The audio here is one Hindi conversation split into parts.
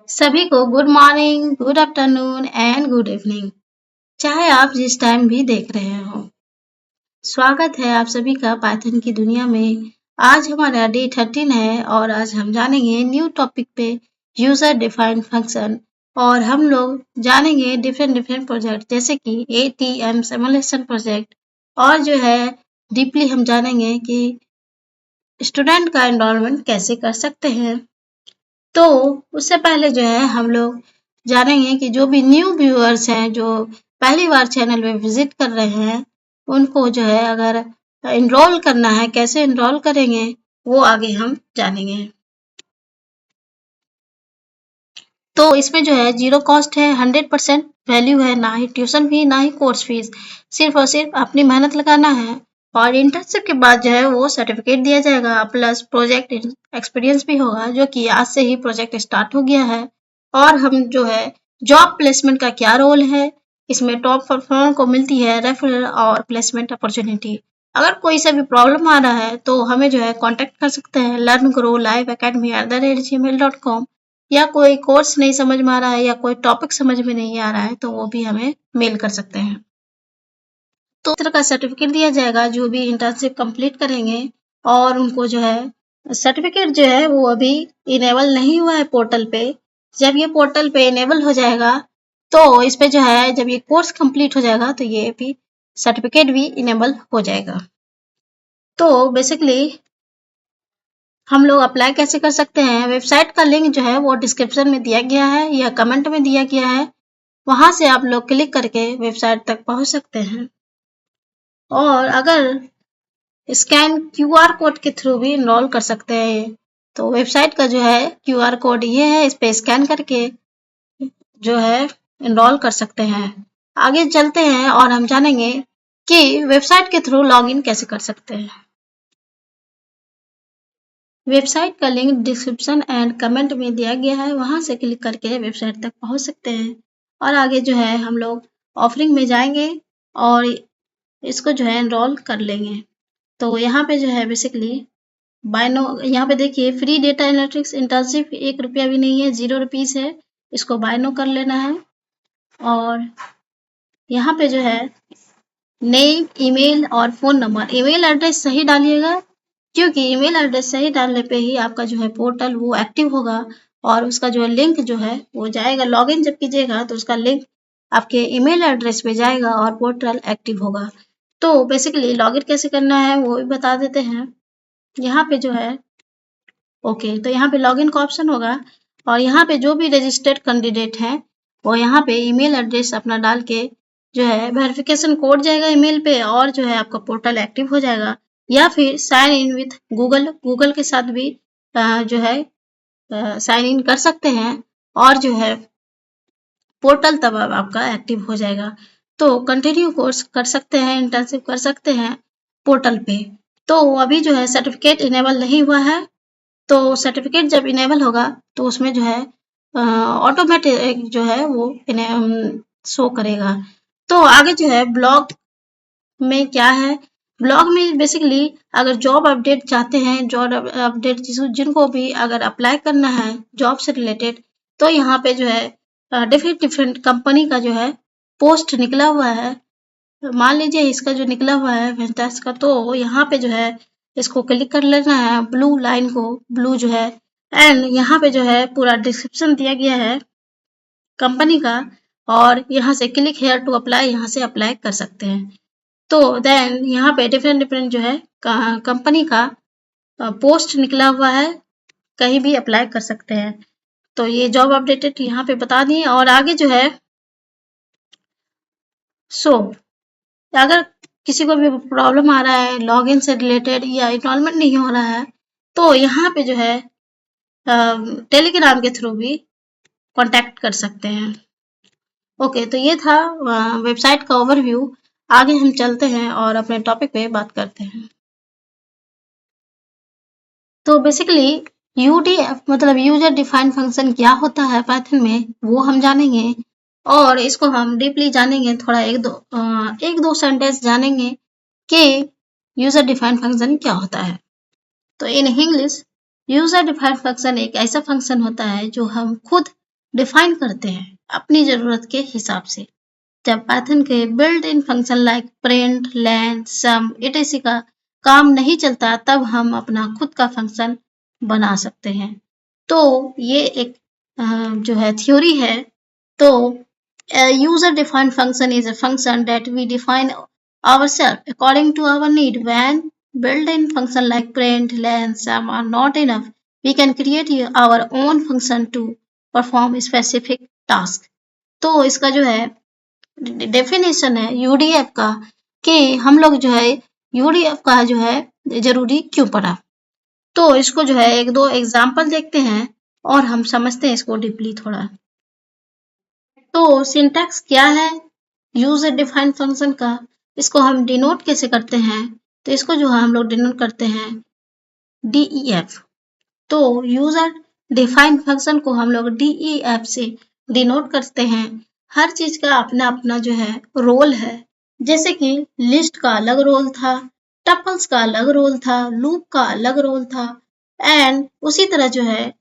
सभी को good morning, good afternoon and good evening, चाहे आप जिस टाइम भी देख रहे हो। स्वागत है आप सभी का पाइथन की दुनिया में। आज हमारा डे 13 है और आज हम जानेंगे न्यू टॉपिक पे यूजर डिफाइंड फंक्शन। और हम लोग जानेंगे डिफरेंट प्रोजेक्ट जैसे कि ATM सिमुलेशन प्रोजेक्ट। और जो है डीपली हम जानेंगे कि स्टूडेंट का एनरोलमेंट कैसे कर सकते हैं। तो उससे पहले जो है हम लोग जानेंगे कि जो भी न्यू व्यूअर्स हैं जो पहली बार चैनल में विजिट कर रहे हैं उनको जो है अगर इनरोल करना है कैसे इनरोल करेंगे वो आगे हम जानेंगे। तो इसमें जो है जीरो कॉस्ट है, 100% वैल्यू है, ना ही ट्यूशन फी ना ही कोर्स फीस, सिर्फ और सिर्फ अपनी मेहनत लगाना है। और इंटर्नशिप के बाद जो है वो सर्टिफिकेट दिया जाएगा प्लस प्रोजेक्ट एक्सपीरियंस भी होगा, जो कि आज से ही प्रोजेक्ट स्टार्ट हो गया है। और हम जो है जॉब प्लेसमेंट का क्या रोल है, इसमें टॉप परफॉर्मर को मिलती है रेफरल और प्लेसमेंट अपॉर्चुनिटी। अगर कोई सा भी प्रॉब्लम आ रहा है तो हमें जो है कांटेक्ट कर सकते हैं लर्न ग्रो लाइव academy@gmail.com। या कोई कोर्स नहीं समझ में आ रहा है या कोई टॉपिक समझ में नहीं आ रहा है तो वो भी हमें मेल कर सकते हैं। तो इस तरह का सर्टिफिकेट दिया जाएगा जो भी इंटर्नशिप कंप्लीट करेंगे। और उनको जो है सर्टिफिकेट जो है वो अभी इनेबल नहीं हुआ है पोर्टल पे। जब ये पोर्टल पे इनेबल हो जाएगा तो इस पे जो है जब ये कोर्स कंप्लीट हो जाएगा तो ये भी सर्टिफिकेट भी इनेबल हो जाएगा। तो बेसिकली हम लोग अप्लाई कैसे कर सकते हैं, वेबसाइट का लिंक जो है वो डिस्क्रिप्शन में दिया गया है या कमेंट में दिया गया है, वहां से आप लोग क्लिक करके वेबसाइट तक पहुंच सकते हैं। और अगर स्कैन क्यूआर कोड के थ्रू भी इनरोल कर सकते हैं। तो वेबसाइट का जो है क्यूआर कोड ये है, इस पे स्कैन करके जो है इनरोल कर सकते हैं। आगे चलते हैं और हम जानेंगे कि वेबसाइट के थ्रू लॉगिन कैसे कर सकते हैं। वेबसाइट का लिंक डिस्क्रिप्शन एंड कमेंट में दिया गया है, वहां से क्लिक करके वेबसाइट तक पहुंच सकते हैं। और आगे जो है हम लोग ऑफरिंग में जाएंगे और इसको जो है एनरोल कर लेंगे। तो यहाँ पे जो है बेसिकली बायनो यहाँ पे देखिए फ्री डेटा एनालिटिक्स इंटर्नशिप 1 रुपया भी नहीं है, 0 रुपीज है। इसको बायनो कर लेना है। और यहाँ पे जो है नेम, ईमेल और फोन नंबर, ईमेल एड्रेस सही डालिएगा क्योंकि ईमेल एड्रेस सही डालने पे ही आपका जो है पोर्टल वो एक्टिव होगा। और उसका जो लिंक जो है वो जाएगा, लॉगिन जब कीजिएगा तो उसका लिंक आपके ईमेल एड्रेस पे जाएगा और पोर्टल एक्टिव होगा। तो बेसिकली लॉगिन कैसे करना है वो भी बता देते हैं। यहाँ पे जो है ओके, तो यहाँ पे लॉगिन का ऑप्शन होगा और यहाँ पे जो भी रजिस्टर्ड कैंडिडेट है वो यहाँ पे ईमेल एड्रेस अपना डाल के जो है वेरिफिकेशन कोड जाएगा ईमेल पे और जो है आपका पोर्टल एक्टिव हो जाएगा। या फिर साइन इन विथ गूगल के साथ भी जो है साइन इन कर सकते हैं और जो है पोर्टल तब आपका एक्टिव हो जाएगा। तो कंटिन्यू कोर्स कर सकते हैं, इंटर्नशिप कर सकते हैं पोर्टल पे। तो अभी जो है सर्टिफिकेट इनेबल नहीं हुआ है, तो सर्टिफिकेट जब इनेबल होगा तो उसमें जो है ऑटोमेटिक जो है वो शो करेगा। तो आगे जो है ब्लॉग में क्या है, ब्लॉग में बेसिकली अगर जॉब अपडेट चाहते हैं, जॉब अपडेट जिनको भी अगर अप्लाई करना है जॉब से रिलेटेड, तो यहाँ पे जो है डिफरेंट कंपनी का जो है पोस्ट निकला हुआ है। मान लीजिए इसका जो निकला हुआ है वेंचर्स का, तो यहाँ पे जो है इसको क्लिक कर लेना है, ब्लू लाइन को, ब्लू जो है। एंड यहाँ पे जो है पूरा डिस्क्रिप्शन दिया गया है कंपनी का और यहाँ से क्लिक हेयर टू अप्लाई, यहाँ से अप्लाई कर सकते हैं। तो देन यहाँ पे डिफरेंट जो है कंपनी का पोस्ट निकला हुआ है, कहीं भी अप्लाई कर सकते हैं। तो ये जॉब अपडेटेड यहाँ पे बता दिए। और आगे जो है सो अगर किसी को भी प्रॉब्लम आ रहा है लॉगिन से रिलेटेड या इनरोलमेंट नहीं हो रहा है तो यहाँ पे जो है टेलीग्राम के थ्रू भी कांटेक्ट कर सकते हैं। ओके, तो ये था वेबसाइट का ओवरव्यू। आगे हम चलते हैं और अपने टॉपिक पे बात करते हैं। तो बेसिकली यूडीएफ मतलब यूजर डिफाइंड फंक्शन क्या होता है पाइथन में वो हम जानेंगे। और इसको हम डीपली जानेंगे, थोड़ा एक दो सेंटेंस जानेंगे कि यूजर डिफाइंड फंक्शन क्या होता है। तो in English user defined function एक ऐसा फंक्शन होता है जो हम खुद डिफाइन करते हैं अपनी जरूरत के हिसाब से। जब पाइथन के built in function like print, len, sum, etc का काम नहीं चलता तब हम अपना खुद का फंक्शन बना सकते हैं। तो ये एक जो है थ्योरी है। तो user defined function is a function that we define ourselves according to our need. When built-in function like print, len, sum are not enough, we can create our own function to perform specific task. तो इसका जो है डेफिनेशन है यूडीएफ का कि हम लोग जो है यूडीएफ का जो है जरूरी क्यों पड़ा। तो इसको जो है एक दो एग्जाम्पल देखते हैं और हम समझते हैं इसको डीपली थोड़ा। तो सिंटैक्स क्या है यूजर डिफाइंड फंक्शन का, इसको हम डिनोट कैसे करते हैं, तो इसको जो है हम लोग डिनोट करते हैं डीईएफ। तो यूजर डिफाइंड फंक्शन को हम लोग डीईएफ से डिनोट करते हैं। हर चीज का अपना अपना जो है रोल है, जैसे कि लिस्ट का अलग रोल था, टपल्स का अलग रोल था, लूप का अलग रोल था, एंड उसी तरह जो है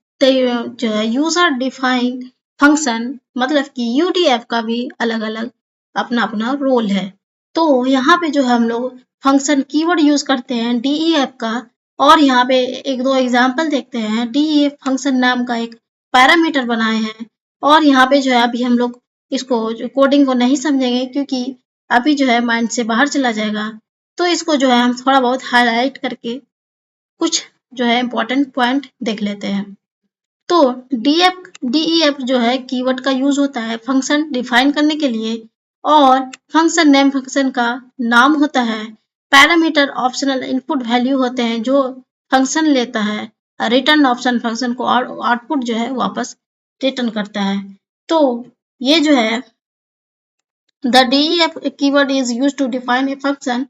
यूजर डिफाइंड फंक्शन मतलब कि यूडीएफ का भी अलग अलग अपना अपना रोल है। तो यहाँ पे जो है हम लोग फंक्शन कीवर्ड यूज करते हैं डीईएफ का, और यहाँ पे एक दो एग्जाम्पल देखते हैं। डीईएफ फंक्शन नाम का एक पैरामीटर बनाए हैं, और यहाँ पे जो है अभी हम लोग इसको कोडिंग को नहीं समझेंगे क्योंकि अभी जो है माइंड से बाहर चला जाएगा। तो इसको जो है हम थोड़ा बहुत हाईलाइट करके कुछ जो है इम्पोर्टेंट पॉइंट देख लेते हैं। तो डीईएफ जो है कीवर्ड का यूज होता है फंक्शन डिफाइन करने के लिए, और फंक्शन नेम फंक्शन का नाम होता है। पैरामीटर ऑप्शनल इनपुट वैल्यू होते हैं जो फंक्शन लेता है। रिटर्न ऑप्शन फंक्शन को आउटपुट जो है वापस रिटर्न करता है। तो ये जो है the DEF keyword is use to define a function.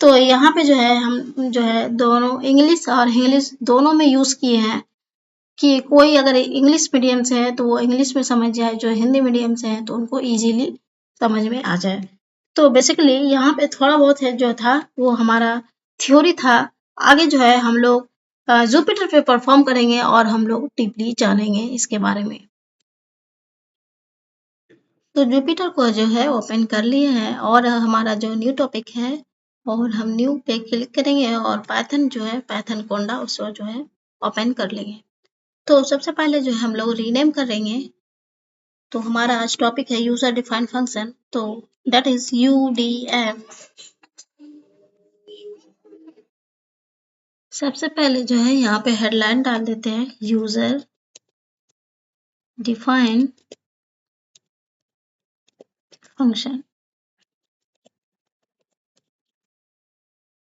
तो यहाँ पे जो है हम जो है दोनों इंग्लिश और इंग्लिश दोनों में यूज किए हैं कि कोई अगर इंग्लिश मीडियम से है तो वो इंग्लिश में समझ जाए, जो हिंदी मीडियम से है तो उनको इजीली समझ में आ जाए। तो बेसिकली यहाँ पे थोड़ा बहुत है जो था वो हमारा थ्योरी था। आगे जो है हम लोग जुपिटर पे परफॉर्म करेंगे और हम लोग डीपली जानेंगे इसके बारे में। तो जुपिटर को जो है ओपन कर लिए हैं और हमारा जो न्यू टॉपिक है और हम न्यू पे क्लिक करेंगे और पाइथन जो है पाइथन कोंडा उसको जो है ओपन कर लेंगे। तो सबसे पहले जो है हम लोग रीनेम करेंगे। तो हमारा आज टॉपिक है यूजर डिफाइंड फंक्शन, तो दैट इज यूडीएफ। सबसे पहले जो है यहाँ पे हेडलाइन डाल देते हैं यूजर डिफाइंड फंक्शन।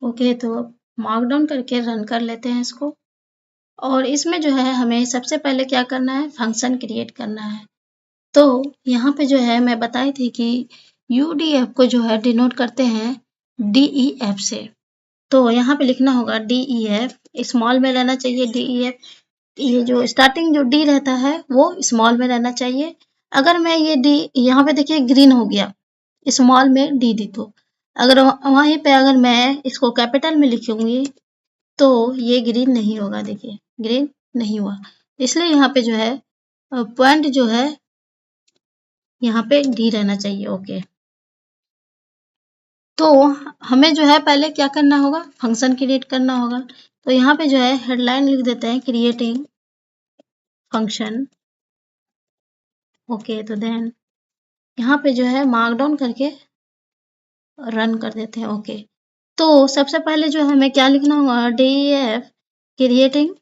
ओके, तो मार्कडाउन करके रन कर लेते हैं इसको। और इसमें जो है हमें सबसे पहले क्या करना है, फंक्शन क्रिएट करना है। तो यहाँ पे जो है मैं बताई थी कि यूडीएफ को जो है डिनोट करते हैं डीईएफ से। तो यहाँ पे लिखना होगा डीईएफ, स्मॉल में रहना चाहिए डीईएफ। ये जो स्टार्टिंग जो डी रहता है वो स्मॉल में रहना चाहिए। अगर मैं ये डी यहाँ पे देखिए ग्रीन हो गया, स्मॉल में डी दी, तो अगर वहीं पे अगर मैं इसको कैपिटल में लिखूंगी तो ये ग्रीन नहीं होगा। देखिए ग्रीन नहीं हुआ, इसलिए यहाँ पे जो है पॉइंट जो है यहाँ पे डी रहना चाहिए। ओके, तो हमें जो है पहले क्या करना होगा, फंक्शन क्रिएट करना होगा। तो यहाँ पे जो है हेडलाइन लिख देते हैं क्रिएटिंग फंक्शन। ओके, तो देन यहाँ पे जो है मार्कडाउन करके रन कर देते हैं। ओके, तो सबसे पहले जो हमें क्या लिखना होगा, डीईएफ क्रिएटिंग।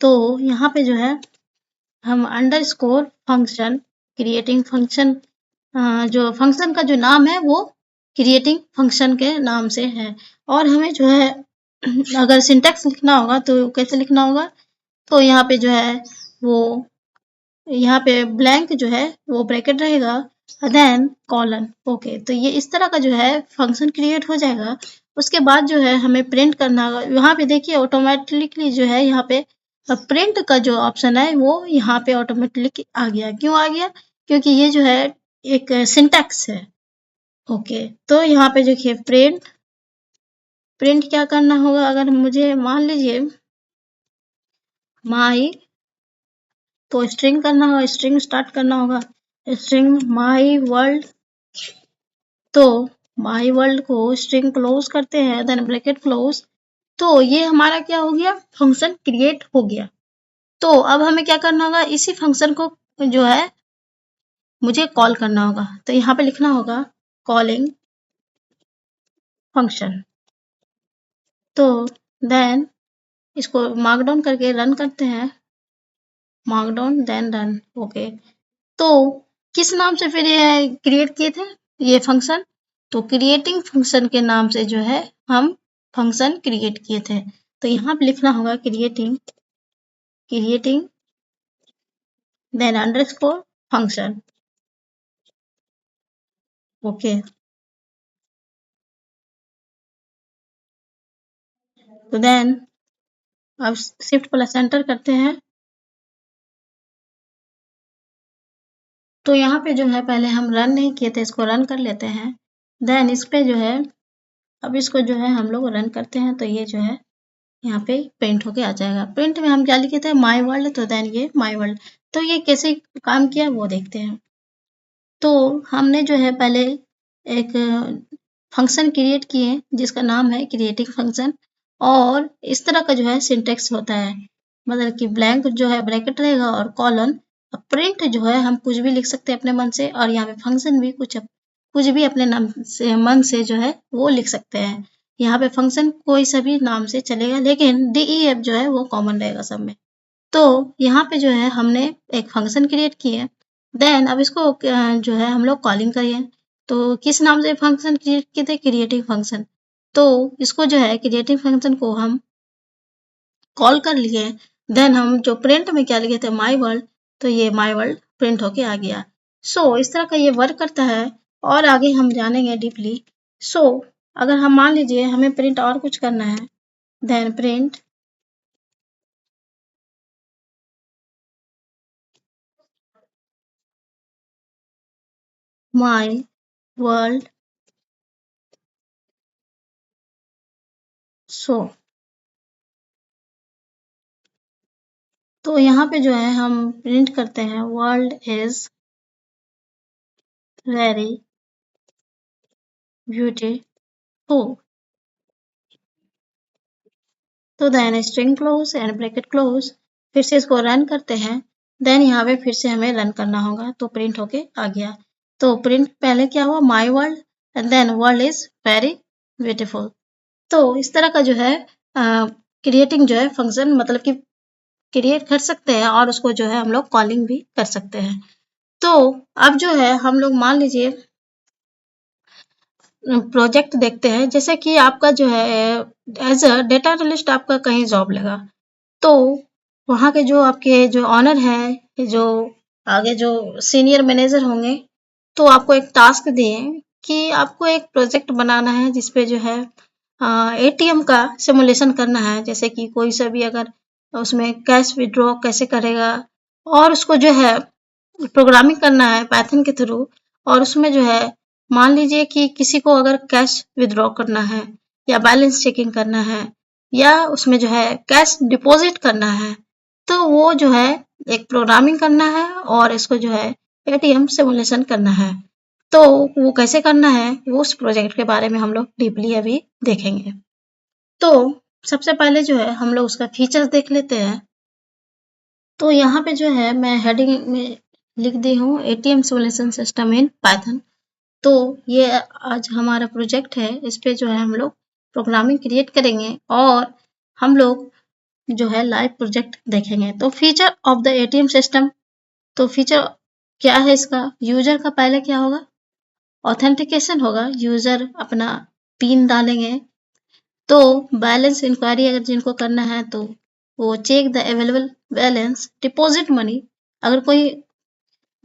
तो यहाँ पे जो है हम अंडरस्कोर फंक्शन क्रिएटिंग फंक्शन, जो फंक्शन का जो नाम है वो क्रिएटिंग फंक्शन के नाम से है। और हमें जो है अगर सिंटैक्स लिखना होगा तो कैसे लिखना होगा, तो यहाँ पे जो है वो यहाँ पे ब्लैंक जो है वो ब्रैकेट रहेगा, देन कॉलन। ओके, तो ये इस तरह का जो है फंक्शन क्रिएट हो जाएगा। उसके बाद जो है हमें प्रिंट करना होगा। यहाँ पे देखिए ऑटोमेटिकली जो है यहाँ पे प्रिंट का जो ऑप्शन है वो यहाँ पे ऑटोमेटिकली आ गया। क्यों आ गया, क्योंकि ये जो है एक सिंटैक्स है। ओके, तो यहाँ पे देखिए प्रिंट क्या करना होगा, अगर मुझे मान लीजिए माई तो स्ट्रिंग करना होगा, स्ट्रिंग स्टार्ट करना होगा, स्ट्रिंग माई वर्ल्ड। तो माई वर्ल्ड को स्ट्रिंग क्लोज करते हैं, देन ब्रैकेट क्लोज। तो ये हमारा क्या हो गया, फंक्शन क्रिएट हो गया। तो अब हमें क्या करना होगा, इसी फंक्शन को जो है मुझे कॉल करना होगा। तो यहाँ पे लिखना होगा कॉलिंग फंक्शन। तो देन इसको मार्कडाउन करके रन करते हैं, मार्कडाउन देन रन। ओके, तो किस नाम से फिर ये क्रिएट किए थे ये फंक्शन, तो क्रिएटिंग फंक्शन के नाम से जो है हम फंक्शन क्रिएट किए थे। तो यहाँ पे लिखना होगा creating, creating then underscore function. Okay, तो देन अब शिफ्ट प्लस एंटर करते हैं। तो यहाँ पे जो है पहले हम रन नहीं किए थे, इसको रन कर लेते हैं। देन इस पे जो है अब इसको जो है हम लोग रन करते हैं, तो ये जो है यहाँ पे प्रिंट होके आ जाएगा। प्रिंट में हम क्या लिखे थे, माई वर्ल्ड, तो देन ये माई वर्ल्ड। तो ये कैसे काम किया वो देखते हैं। तो हमने जो है पहले एक फंक्शन क्रिएट किए जिसका नाम है क्रिएटिंग फंक्शन, और इस तरह का जो है सिंटेक्स होता है, मतलब कि ब्लैंक जो है ब्रैकेट रहेगा और कॉलन। प्रिंट जो है हम कुछ भी लिख सकते हैं अपने मन से, और यहाँ पे फंक्शन भी कुछ भी अपने नाम से मन से जो है वो लिख सकते हैं। यहाँ पे फंक्शन कोई सा भी नाम से चलेगा, लेकिन DEF जो है वो कॉमन रहेगा सब में। तो यहाँ पे जो है हमने एक फंक्शन क्रिएट किया, देन अब इसको जो है हम लोग कॉलिंग करिए। तो किस नाम से फंक्शन क्रिएट किए थे, क्रिएटिंग फंक्शन। तो इसको जो है क्रिएटिंग फंक्शन को हम कॉल कर लिए। देन हम जो प्रिंट में क्या लिखे थे, माई वर्ल्ड, तो ये माई वर्ल्ड प्रिंट होके आ गया। सो इस तरह का ये वर्क करता है, और आगे हम जानेंगे डीपली। सो अगर हम मान लीजिए हमें प्रिंट और कुछ करना है, then print my world so. तो यहाँ पे जो है हम प्रिंट करते हैं वर्ल्ड इज वेरी ब्यूटीफुल। तो then string close and bracket close, फिर से इसको रन करते हैं। देन यहाँ पे फिर से हमें रन करना होगा, तो प्रिंट होके आ गया। तो प्रिंट पहले क्या हुआ, my world and then world is very beautiful. तो इस तरह का जो है क्रिएटिंग जो है फंक्शन मतलब कि क्रिएट कर सकते हैं, और उसको जो है हम लोग कॉलिंग भी कर सकते हैं। तो अब जो है हम लोग मान लीजिए प्रोजेक्ट देखते हैं, जैसे कि आपका जो है एज अ डेटा एनालिस्ट आपका कहीं जॉब लगा, तो वहाँ के जो आपके जो ऑनर है, जो आगे जो सीनियर मैनेजर होंगे, तो आपको एक टास्क दिए कि आपको एक प्रोजेक्ट बनाना है जिसपे जो है ATM का सिमुलेशन करना है। जैसे कि कोई सा भी अगर उसमें कैश विड्रॉ कैसे करेगा, और उसको जो है प्रोग्रामिंग करना है पाइथन के थ्रू। और उसमें जो है मान लीजिए कि किसी को अगर कैश विड्रॉ करना है, या बैलेंस चेकिंग करना है, या उसमें जो है कैश डिपॉजिट करना है, तो वो जो है एक प्रोग्रामिंग करना है, और इसको जो है ATM सिमुलेशन करना है। तो वो कैसे करना है वो उस प्रोजेक्ट के बारे में हम लोग डीपली अभी देखेंगे। तो सबसे पहले जो है हम लोग उसका फीचर्स देख लेते हैं। तो यहाँ पे जो है मैं हेडिंग में लिख दी हूँ ATM simulation system in Python. तो ये आज हमारा प्रोजेक्ट है, इस पे जो है हम लोग प्रोग्रामिंग क्रिएट करेंगे, और हम लोग जो है लाइव प्रोजेक्ट देखेंगे। तो feature of the ATM system, तो फीचर क्या है इसका, यूजर का पहले क्या होगा, ऑथेंटिकेशन होगा, यूजर अपना पिन डालेंगे। तो बैलेंस इंक्वायरी अगर जिनको करना है, तो वो check the available balance, deposit money, अगर कोई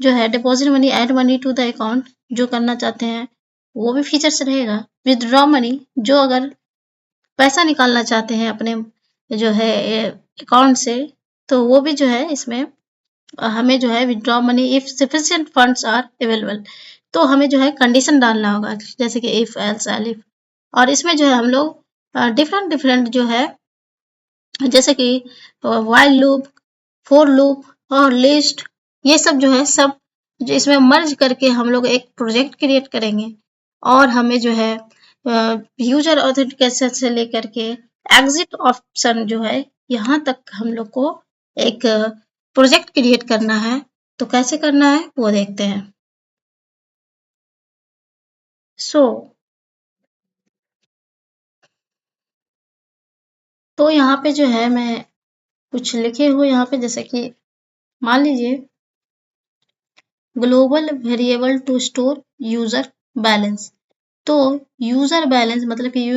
जो है deposit money, add money to the account जो करना चाहते हैं, वो भी फीचर्स रहेगा। विदड्रॉ मनी, जो अगर पैसा निकालना चाहते हैं अपने जो है अकाउंट से, तो वो भी जो है इसमें हमें जो है withdraw money if sufficient funds are available. तो हमें जो है कंडीशन डालना होगा, जैसे कि इफ एल्स एलिफ। और इसमें जो है हम लोग डिफरेंट जो है, जैसे कि व्हाइल लूप, फोर लूप, और लिस्ट, ये सब जो है सब जो इसमें मर्ज करके हम लोग एक प्रोजेक्ट क्रिएट करेंगे। और हमें जो है यूजर ऑथेंटिकेशन से लेकर के एग्जिट ऑप्शन जो है यहाँ तक हम लोग को एक प्रोजेक्ट क्रिएट करना है। तो कैसे करना है वो देखते हैं। सो तो यहाँ पे जो है मैं कुछ लिखे हुए यहाँ पे, जैसे कि मान लीजिए global variable to store user balance. तो यूजर बैलेंस मतलब कि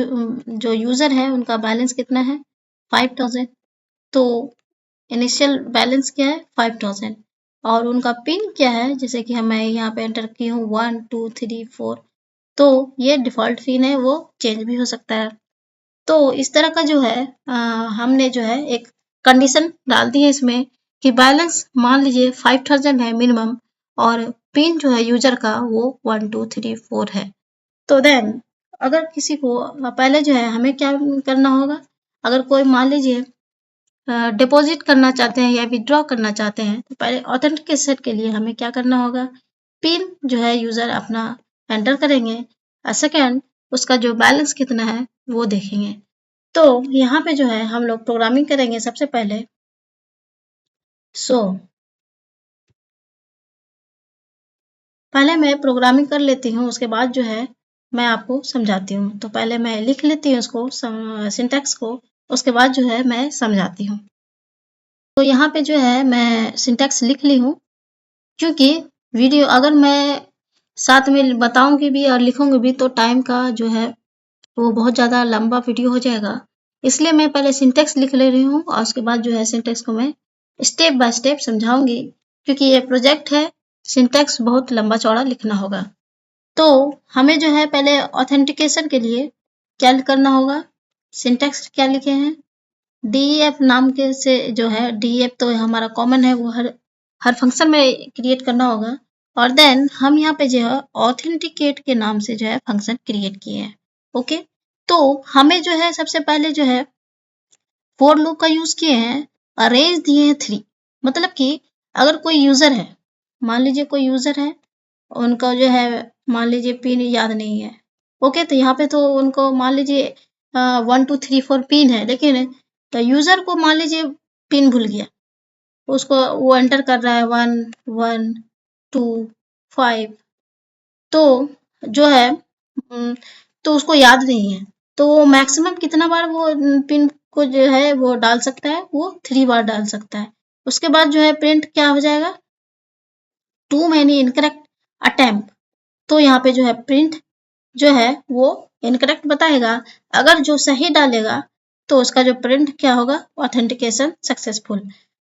जो यूजर है उनका बैलेंस कितना है 5000। तो इनिशियल बैलेंस क्या है 5000 और उनका पिन क्या है, जैसे कि मैं यहाँ पे एंटर की हूँ 1234। तो ये डिफॉल्ट पिन है, वो चेंज भी हो सकता है। तो इस तरह का जो है हमने जो है एक कंडीशन डाल दी है इसमें कि बैलेंस मान लीजिए 5000 है मिनिमम और पिन जो है यूजर का वो 1234 है। तो देन अगर किसी को पहले जो है हमें क्या करना होगा, अगर कोई मान लीजिए डिपॉजिट करना चाहते हैं या विड्रॉ करना चाहते हैं तो पहले ऑथेंटिकेशन के लिए हमें क्या करना होगा, पिन जो है यूजर अपना एंटर करेंगे और सेकेंड उसका जो बैलेंस कितना है वो देखेंगे। तो यहाँ पे जो है हम लोग प्रोग्रामिंग करेंगे सबसे पहले। पहले मैं प्रोग्रामिंग कर लेती हूँ, उसके बाद जो है मैं आपको समझाती हूँ। तो पहले मैं लिख लेती हूँ उसको सिंटैक्स को, उसके बाद जो है मैं समझाती हूँ। तो यहाँ पे जो है मैं सिंटैक्स लिख ली हूँ, क्योंकि वीडियो अगर मैं साथ में बताऊंगी भी और लिखूंगी भी तो टाइम का जो है वो बहुत ज़्यादा लंबा वीडियो हो जाएगा। इसलिए मैं पहले सिंटैक्स लिख ले रही हूँ और उसके बाद जो है सिंटैक्स को मैं स्टेप बाय स्टेप समझाऊंगी, क्योंकि ये प्रोजेक्ट है, सिंटैक्स बहुत लंबा चौड़ा लिखना होगा। तो हमें जो है पहले ऑथेंटिकेशन के लिए क्या करना होगा, सिंटैक्स क्या लिखे हैं, डीईएफ नाम के से जो है, डीईएफ तो हमारा कॉमन है, वो हर फंक्शन में क्रिएट करना होगा। और देन हम यहाँ पे जो है ऑथेंटिकेट के नाम से जो है फंक्शन क्रिएट किए हैं। ओके, तो हमें जो है सबसे पहले जो है फॉर लूप का यूज किए हैं, अरेंज दिए हैं 3। मतलब कि अगर कोई यूजर है, मान लीजिए कोई यूजर है, उनका जो है मान लीजिए पिन याद नहीं है। ओके, तो यहाँ पे तो उनको मान लीजिए 1234 पिन है, लेकिन तो यूजर को मान लीजिए पिन भूल गया, उसको वो एंटर कर रहा है 1125। तो जो है तो उसको याद नहीं है, तो वो मैक्सिमम कितना बार वो पिन को जो है वो डाल सकता है, वो 3 बार डाल सकता है। उसके बाद जो है प्रिंट क्या हो जाएगा, टू मैनी इनकरेक्ट अटेम्प्ट। तो यहाँ पे जो है प्रिंट जो है वो इनकरेक्ट बताएगा। अगर जो सही डालेगा तो उसका जो प्रिंट क्या होगा, ऑथेंटिकेशन सक्सेसफुल।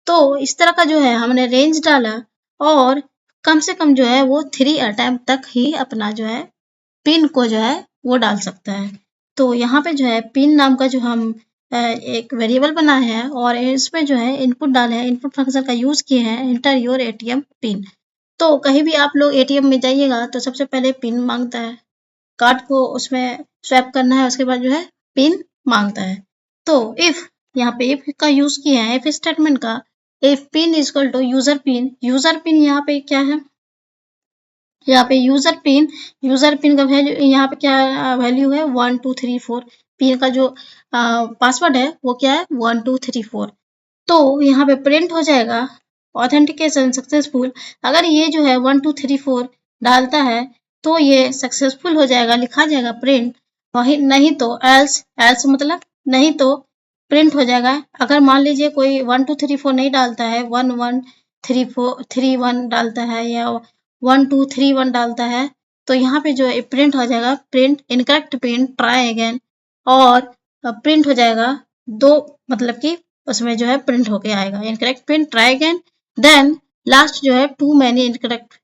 तो इस तरह का जो है हमने रेंज डाला और कम से कम जो है वो 3 अटेम्प्ट तक ही अपना जो है पिन को जो है वो डाल सकता है। तो यहाँ पे जो है पिन नाम का जो हम एक वेरिएबल बनाए हैं और इसमें जो है इनपुट डाले हैं, इनपुट फंक्शन का यूज किए हैं, इंटर योर एटीएम पिन। तो कहीं भी आप लोग एटीएम में जाइएगा तो सबसे पहले पिन मांगता है, कार्ड को उसमें स्वैप करना है, उसके बाद जो है पिन मांगता है। तो इफ यहाँ पे इफ का यूज किया है, इफ स्टेटमेंट का, if pin is equal to user pin. User pin यहाँ पे क्या है, यहाँ पे यूजर पिन का वैल्यू यहाँ पे क्या वैल्यू है 1234। पिन का जो पासवर्ड है वो क्या है 1234। तो यहाँ पे प्रिंट हो जाएगा ऑथेंटिकेशन सक्सेसफुल। अगर ये जो है 1234 डालता है तो ये सक्सेसफुल हो जाएगा, लिखा जाएगा प्रिंट। वही नहीं तो एल्स मतलब नहीं तो प्रिंट हो जाएगा। अगर मान लीजिए कोई 1234 नहीं डालता है, 113431 डालता है या 1231 डालता है, तो यहाँ पे जो है प्रिंट हो जाएगा print incorrect print try again. और प्रिंट हो जाएगा दो, मतलब कि उसमें जो है प्रिंट होके आएगा incorrect print try again. Then last जो है too many incorrect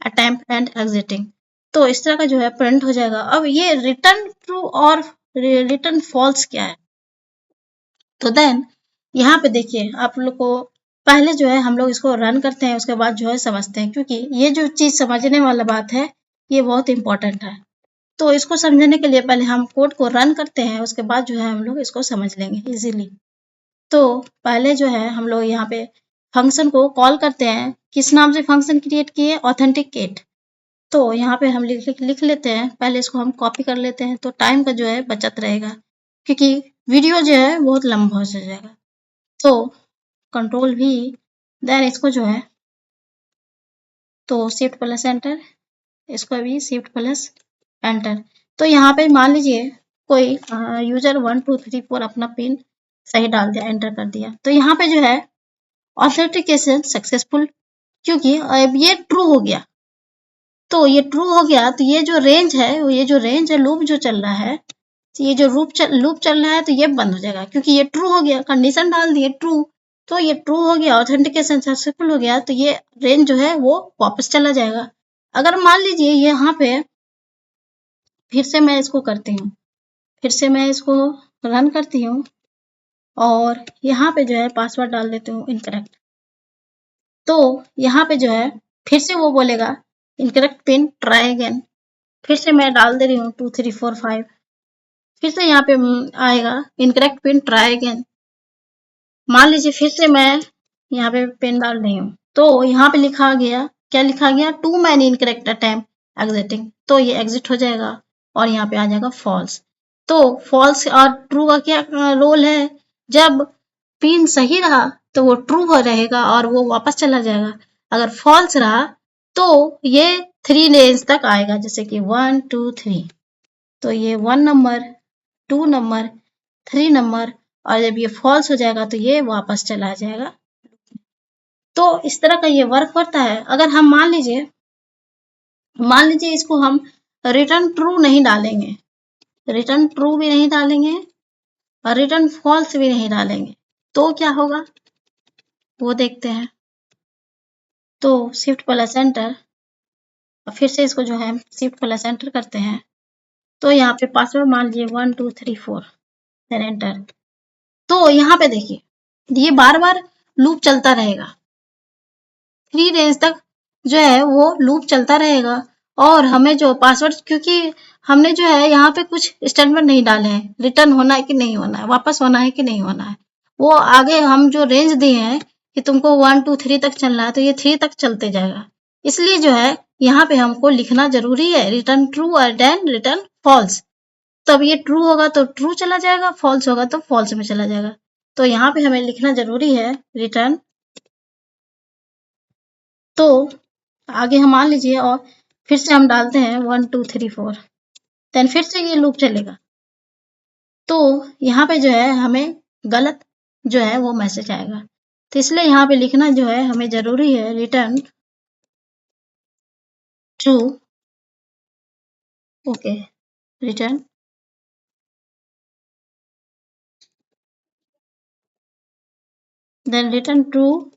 attempt and exiting. तो इस तरह का जो है प्रिंट हो जाएगा। अब ये रिटर्न ट्रू और रिटर्न फॉल्स क्या है, तो देन यहाँ पे देखिए आप लोग को पहले जो है हम लोग इसको रन करते हैं, उसके बाद जो है समझते हैं, क्योंकि ये जो चीज समझने वाला बात है ये बहुत इंपॉर्टेंट है। तो इसको समझने के लिए पहले हम कोड को रन करते हैं, उसके बाद जो है हम लोग इसको समझ लेंगे इजीली। तो पहले जो है हम लोग यहाँ पे फंक्शन को कॉल करते हैं। किस नाम से फंक्शन क्रिएट किए? ऑथेंटिकेट। तो यहाँ पे हम लिख लेते हैं, पहले इसको हम कॉपी कर लेते हैं तो टाइम का जो है बचत रहेगा, क्योंकि वीडियो जो है बहुत लंबा हो जाएगा। तो कंट्रोल V, देन इसको जो है तो शिफ्ट प्लस एंटर, इसको भी शिफ्ट प्लस एंटर। तो यहाँ पे मान लीजिए कोई यूजर 1 2 3 4 अपना पिन सही डाल दिया, एंटर कर दिया, तो यहाँ पे जो है ऑथेंटिकेशन सक्सेसफुल, क्योंकि अब ये ट्रू हो गया। तो ये ट्रू हो गया तो ये जो रेंज है लूप जो चल रहा है, तो ये जो लूप चल रहा है तो ये बंद हो जाएगा, क्योंकि ये ट्रू हो गया, कंडीशन डाल दिए ट्रू, तो ये ट्रू हो गया, ऑथेंटिकेशन सक्सेसफुल हो गया, तो ये रेंज जो है वो वापस चला जाएगा। अगर मान लीजिए यहाँ पे फिर से मैं इसको करती हूँ, फिर से मैं इसको रन करती हूँ और यहाँ पे जो है पासवर्ड डाल देती हूँ इनकरेक्ट, तो यहाँ पे जो है फिर से वो बोलेगा इनकरेक्ट पिन, ट्राई अगेन। फिर से मैं डाल दे रही हूँ 2 3 4 5, फिर से यहाँ पे आएगा इनकरेक्ट पिन, ट्राई अगेन। मान लीजिए फिर से मैं यहाँ पे पिन डाल रही हूँ, तो यहाँ पे लिखा गया, क्या लिखा गया? Too many incorrect attempt exiting, तो ये एग्जिट हो जाएगा और यहाँ पे आ जाएगा फॉल्स। तो फॉल्स और ट्रू का क्या रोल है? जब पिन सही रहा तो वो ट्रू हो रहेगा और वो वापस चला जाएगा, अगर फॉल्स रहा तो ये 3 रेंज तक आएगा, जैसे कि 1 2 3, तो ये 1 नंबर, 2 नंबर, 3 नंबर, और जब ये फॉल्स हो जाएगा तो ये वापस चला जाएगा। तो इस तरह का ये वर्क करता है। अगर हम मान लीजिए इसको हम रिटर्न ट्रू नहीं डालेंगे, रिटर्न ट्रू भी नहीं डालेंगे और रिटर्न फॉल्स भी नहीं डालेंगे, तो क्या होगा वो देखते हैं। तो शिफ्ट प्लस एंटर, और फिर से इसको जो है शिफ्ट प्लस एंटर करते हैं, तो यहाँ पे पासवर्ड मान लीजिए 1 2 3 4, देन एंटर। तो यहाँ पे देखिए ये बार बार लूप चलता रहेगा, 3 रेंज तक जो है वो लूप चलता रहेगा, और हमें जो पासवर्ड, क्योंकि हमने जो है यहाँ पे कुछ स्टेटमेंट नहीं डाले हैं, रिटर्न होना है कि नहीं होना है, वापस होना है कि नहीं होना है, वो आगे हम जो रेंज दिए हैं कि तुमको 1 2 3 तक चलना है, तो ये 3 तक चलते जाएगा। इसलिए जो है यहाँ पे हमको लिखना जरूरी है रिटर्न ट्रू और देन रिटर्न फॉल्स। तो अब ये ट्रू होगा तो ट्रू चला जाएगा, फॉल्स होगा तो फॉल्स में चला जाएगा। तो यहाँ पे हमें लिखना जरूरी है रिटर्न। तो आगे हम मान लीजिए और फिर से हम डालते हैं 1 2 3 4, देन फिर से ये लूप चलेगा। तो यहाँ पे जो है हमें गलत जो है वो मैसेज आएगा, तो इसलिए यहाँ पे लिखना जो है हमें जरूरी है return true, okay, return then return true,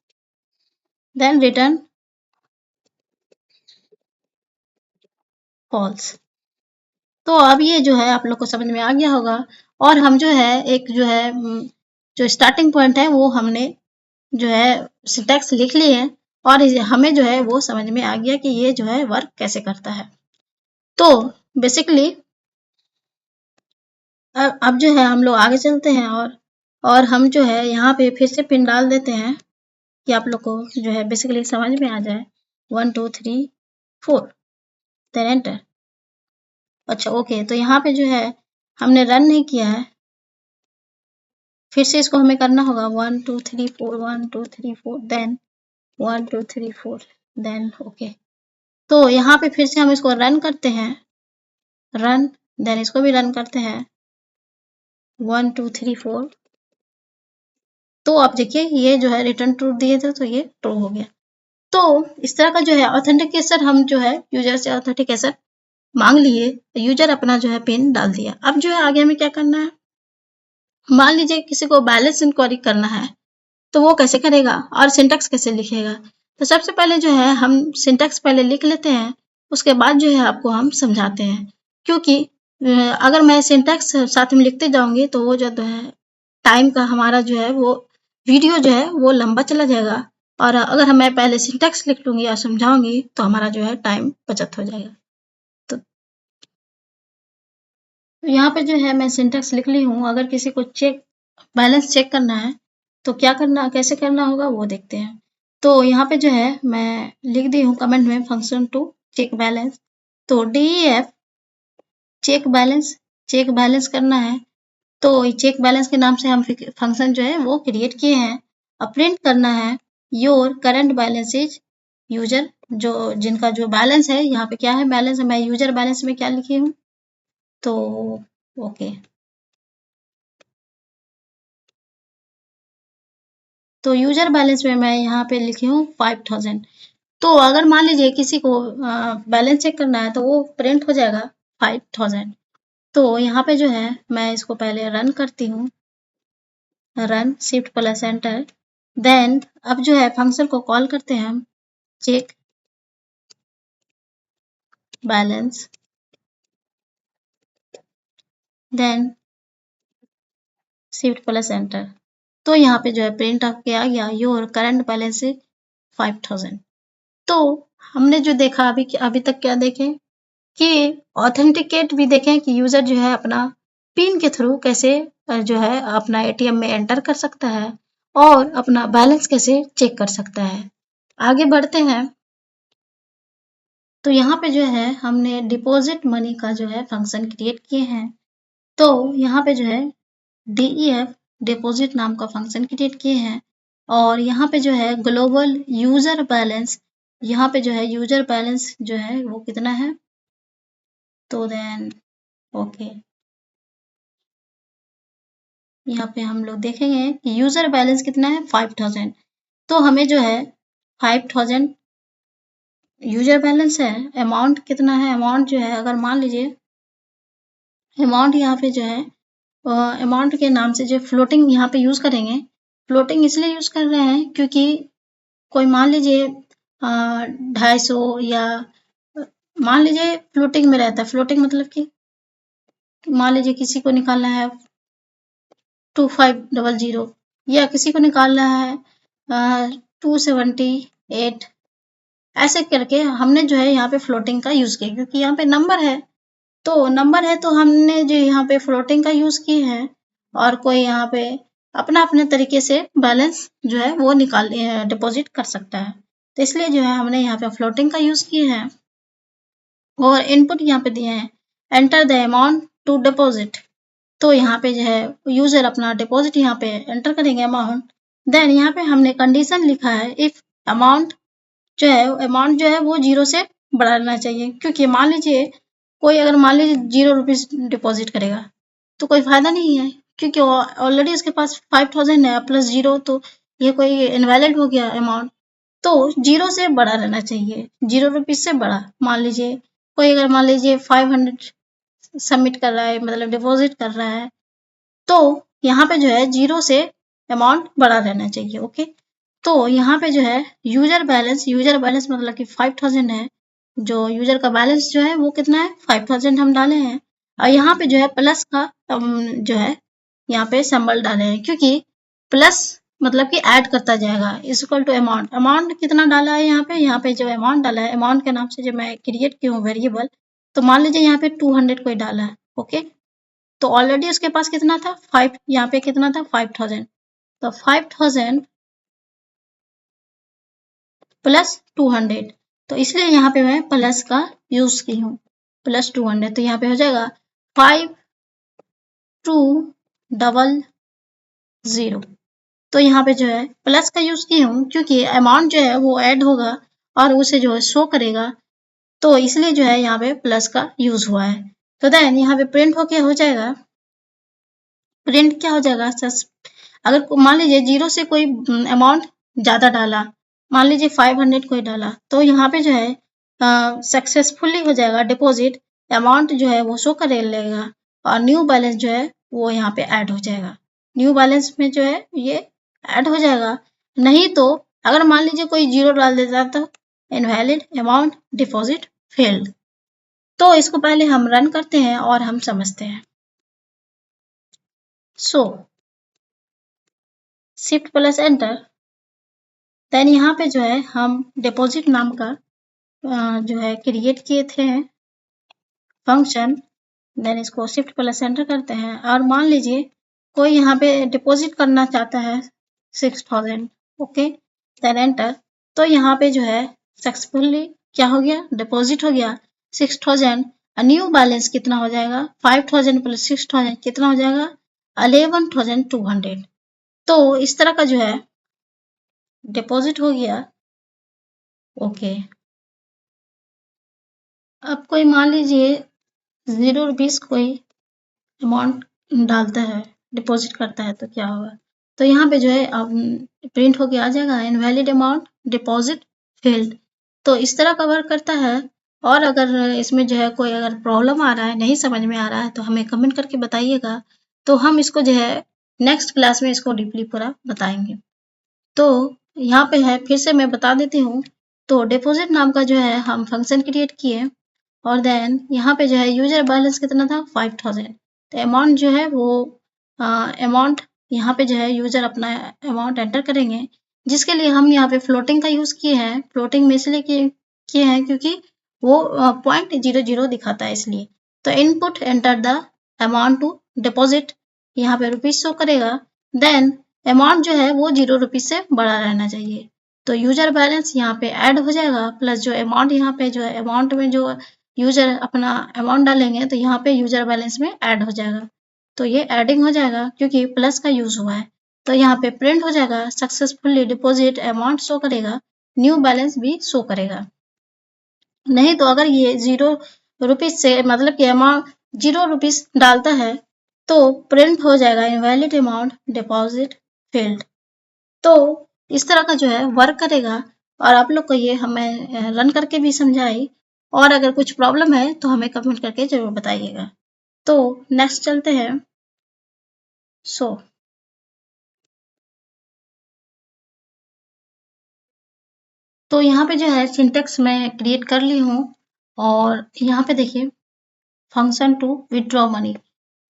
then return false. तो अब ये जो है आप लोग को समझ में आ गया होगा, और हम जो है एक जो है जो स्टार्टिंग पॉइंट है वो हमने जो है सिंटैक्स लिख लिए हैं, और हमें जो है वो समझ में आ गया कि ये जो है वर्क कैसे करता है। तो बेसिकली अब जो है हम लोग आगे चलते हैं, और हम जो है यहाँ पे फिर से पिन डाल देते हैं कि आप लोग को जो है बेसिकली समझ में आ जाए। 1 2 3 4, देन एंटर। अच्छा ओके, तो यहाँ पे जो है हमने रन नहीं किया है, फिर से इसको हमें करना होगा 1 2 3 4 1 2 3 4, देन 1 2 3 4, देन ओके। तो यहाँ पे फिर से हम इसको रन करते हैं, रन, देन इसको भी रन करते हैं 1 2 3 4। तो आप देखिए ये जो है रिटर्न ट्रू दिए थे तो ये ट्रू हो गया। तो इस तरह का जो है ऑथेंटिकेशन, हम जो है यूजर से ऑथेंटिकेशन मांग लिए, यूजर अपना जो है पिन डाल दिया। अब जो है आगे हमें क्या करना है, मान लीजिए किसी को बैलेंस इंक्वायरी करना है तो वो कैसे करेगा और सिंटैक्स कैसे लिखेगा। तो सबसे पहले जो है हम सिंटैक्स पहले लिख लेते हैं, उसके बाद जो है आपको हम समझाते हैं, क्योंकि अगर मैं सिंटैक्स साथ में लिखते जाऊंगी तो वो जो है टाइम का हमारा जो है वो वीडियो जो है वो लंबा चला जाएगा, और अगर मैं पहले सिंटैक्स लिख लूंगी या समझाऊंगी तो हमारा जो है टाइम बचत हो जाएगा। तो यहाँ पे जो है मैं सिंटैक्स लिख ली हूँ। अगर किसी को बैलेंस चेक करना है तो क्या करना, कैसे करना होगा वो देखते हैं। तो यहाँ पे जो है मैं लिख दी हूँ कमेंट में फंक्शन टू चेक बैलेंस। तो DEF चेक बैलेंस करना है, तो चेक बैलेंस के नाम से हम फंक्शन जो है वो क्रिएट किए हैं। अब प्रिंट करना है your current balance is user, जो जिनका जो बैलेंस है, यहाँ पे क्या है बैलेंस है, मैं यूजर बैलेंस में क्या लिखी हूँ, तो ओके। तो यूजर बैलेंस में मैं यहाँ पे लिखी हूँ 5000। तो अगर मान लीजिए किसी को बैलेंस चेक करना है तो वो प्रिंट हो जाएगा 5000। तो यहाँ पे जो है मैं इसको पहले रन करती हूँ, run shift plus enter. Then अब जो है फंक्शन को कॉल करते हैं हम, check balance, then shift plus enter. तो यहाँ पे जो है प्रिंट आके आ गया योर करंट बैलेंस 5000। तो हमने जो देखा अभी तक क्या देखें कि ऑथेंटिकेट भी देखें कि यूजर जो है अपना पिन के थ्रू कैसे जो है अपना एटीएम में एंटर कर सकता है और अपना बैलेंस कैसे चेक कर सकता है। आगे बढ़ते हैं। तो यहाँ पे जो है हमने डिपॉजिट मनी का जो है फंक्शन क्रिएट किए हैं। तो यहाँ पे जो है DEF डिपॉजिट नाम का फंक्शन क्रिएट किए हैं और यहाँ पे जो है ग्लोबल यूजर बैलेंस, यहाँ पे जो है यूजर बैलेंस जो है वो कितना है, तो देन ओके। यहाँ पे हम लोग देखेंगे कि यूजर बैलेंस कितना है 5000। तो हमें जो है 5000 यूजर बैलेंस है। अमाउंट कितना है, अमाउंट जो है अगर मान लीजिए अमाउंट यहाँ पे जो है अमाउंट के नाम से जो फ्लोटिंग यहाँ पे यूज करेंगे। फ्लोटिंग इसलिए यूज कर रहे हैं क्योंकि कोई मान लीजिए 250 या मान लीजिए फ्लोटिंग में रहता है। फ्लोटिंग मतलब कि मान लीजिए किसी को निकालना है 2500 या किसी को निकालना है 278, ऐसे करके हमने जो है यहाँ पे फ्लोटिंग का यूज किया क्योंकि यहाँ पे नंबर है। तो नंबर है तो हमने जो यहाँ पे फ्लोटिंग का यूज की है और कोई यहाँ पे अपना अपने तरीके से बैलेंस जो है वो निकाल डिपॉजिट कर सकता है। तो इसलिए जो है हमने यहाँ पे फ्लोटिंग का यूज किए हैं और इनपुट यहाँ पे दिए हैं enter the amount to deposit. तो यहाँ पे जो है यूजर अपना डिपॉजिट यहाँ पे एंटर करेंगे अमाउंट। देन यहाँ पे हमने कंडीशन लिखा है इफ अमाउंट जो है वो 0 से बड़ा रहना चाहिए, क्योंकि मान लीजिए कोई अगर मान लीजिए 0 रुपीज डिपॉजिट करेगा तो कोई फायदा नहीं है क्योंकि ऑलरेडी उसके पास 5000 है प्लस 0, तो ये कोई इनवैलिड हो गया अमाउंट। तो 0 से बड़ा रहना चाहिए, 0 रुपीज से बड़ा। मान लीजिए कोई अगर मान लीजिए 500 सबमिट कर रहा है, मतलब डिपॉजिट कर रहा है, तो यहाँ पे जो है 0 से अमाउंट बड़ा रहना चाहिए। ओके। तो यहाँ पे जो है यूजर बैलेंस मतलब कि 5000 है। जो यूजर का बैलेंस जो है वो कितना है 5000 हम डाले हैं और यहाँ पे जो है प्लस का जो है यहाँ पे सिंबल डाले हैं क्योंकि प्लस मतलब कि ऐड करता जाएगा इक्वल टू अमाउंट। अमाउंट कितना डाला है यहाँ पे जो अमाउंट डाला है, अमाउंट के नाम से जो मैं क्रिएट की हूँ वेरिएबल, तो मान लीजिए यहाँ पे 200 कोई डाला है। ओके। तो ऑलरेडी उसके पास कितना था 5, यहाँ पे कितना था 5000, तो 5000 प्लस 200, तो इसलिए यहाँ पे मैं प्लस का यूज की हूँ, प्लस 200। तो यहाँ पे हो जाएगा 5200। तो यहाँ पे जो है प्लस का यूज की हूँ क्योंकि अमाउंट जो है वो ऐड होगा और उसे जो है शो करेगा, तो इसलिए जो है यहाँ पे प्लस का यूज हुआ है। तो देन यहाँ पे प्रिंट होके हो जाएगा, प्रिंट क्या हो जाएगा अगर मान लीजिए 0 से कोई अमाउंट ज्यादा डाला, मान लीजिए 500 कोई डाला, तो यहाँ पे जो है सक्सेसफुली हो जाएगा डिपॉजिट, अमाउंट जो है वो शो कर लेगा और न्यू बैलेंस जो है वो यहाँ पे ऐड हो जाएगा। न्यू बैलेंस में जो है ये ऐड हो जाएगा। नहीं तो अगर मान लीजिए कोई 0 डाल देता तो इनवैलिड अमाउंट डिपॉजिट फेल्ड। तो इसको पहले हम रन करते हैं और हम समझते हैं। सो शिफ्ट प्लस एंटर, देन यहाँ पे जो है हम डिपॉजिट नाम का जो है क्रिएट किए थे फंक्शन, देन इसको शिफ्ट प्लस एंटर करते हैं और मान लीजिए कोई यहाँ पे डिपॉजिट करना चाहता है 6000। Okay, then enter. तो यहाँ पे जो है सक्सेसफुली क्या हो गया, डिपॉजिट हो गया 6000। न्यू बैलेंस कितना हो जाएगा, 5000 प्लस 6000 कितना हो जाएगा 11200। तो इस तरह का जो है डिपॉजिट हो गया। ओके, अब कोई मान लीजिए 0 रुपीज कोई अमाउंट डालता है, डिपॉजिट करता है, तो क्या होगा, तो यहाँ पे जो है अब प्रिंट होके आ जाएगा इनवैलिड अमाउंट डिपॉजिट फेल्ड। तो इस तरह का वर्क करता है। और अगर इसमें जो है कोई अगर प्रॉब्लम आ रहा है, नहीं समझ में आ रहा है, तो हमें कमेंट करके बताइएगा, तो हम इसको जो है नेक्स्ट क्लास में इसको डीपली पूरा बताएंगे। तो यहाँ पे है, फिर से मैं बता देती हूँ। तो डिपॉजिट नाम का जो है हम फंक्शन क्रिएट किए, और देन यहाँ पे जो है यूजर बैलेंस कितना था 5000। तो अमाउंट जो है वो अमाउंट यहाँ पे जो है यूजर अपना अमाउंट एंटर करेंगे, जिसके लिए हम यहाँ पे फ्लोटिंग का यूज किए हैं। फ्लोटिंग में इसलिए किए हैं क्योंकि वो 0.00 दिखाता है, इसलिए। तो input enter the amount to deposit, यहाँ पे रुपीज शो करेगा। देन अमाउंट जो है वो 0 रुपीज से बड़ा रहना चाहिए। तो यूजर बैलेंस यहाँ पे ऐड हो जाएगा, प्लस जो अमाउंट यहाँ पे जो है अमाउंट में जो यूजर अपना अमाउंट डालेंगे, तो यहाँ पे यूजर बैलेंस में ऐड हो जाएगा। तो ये एडिंग हो जाएगा क्योंकि प्लस का यूज हुआ है। तो यहाँ पे प्रिंट हो जाएगा सक्सेसफुली डिपॉजिट अमाउंट शो करेगा, न्यू बैलेंस भी शो करेगा। नहीं तो अगर ये 0 रुपीज से मतलब कि अमाउंट 0 रुपीज डालता है, तो प्रिंट हो जाएगा इनवैलिड अमाउंट डिपॉजिट फेल्ड। तो इस तरह का जो है वर्क करेगा, और आप लोग को ये हमें रन करके भी समझाई। और अगर कुछ प्रॉब्लम है तो हमें कमेंट करके जरूर बताइएगा। तो नेक्स्ट चलते हैं। तो यहाँ पे जो है सिंटेक्स मैं क्रिएट कर ली हूँ, और यहाँ पे देखिए फंक्शन टू विथड्रॉ मनी।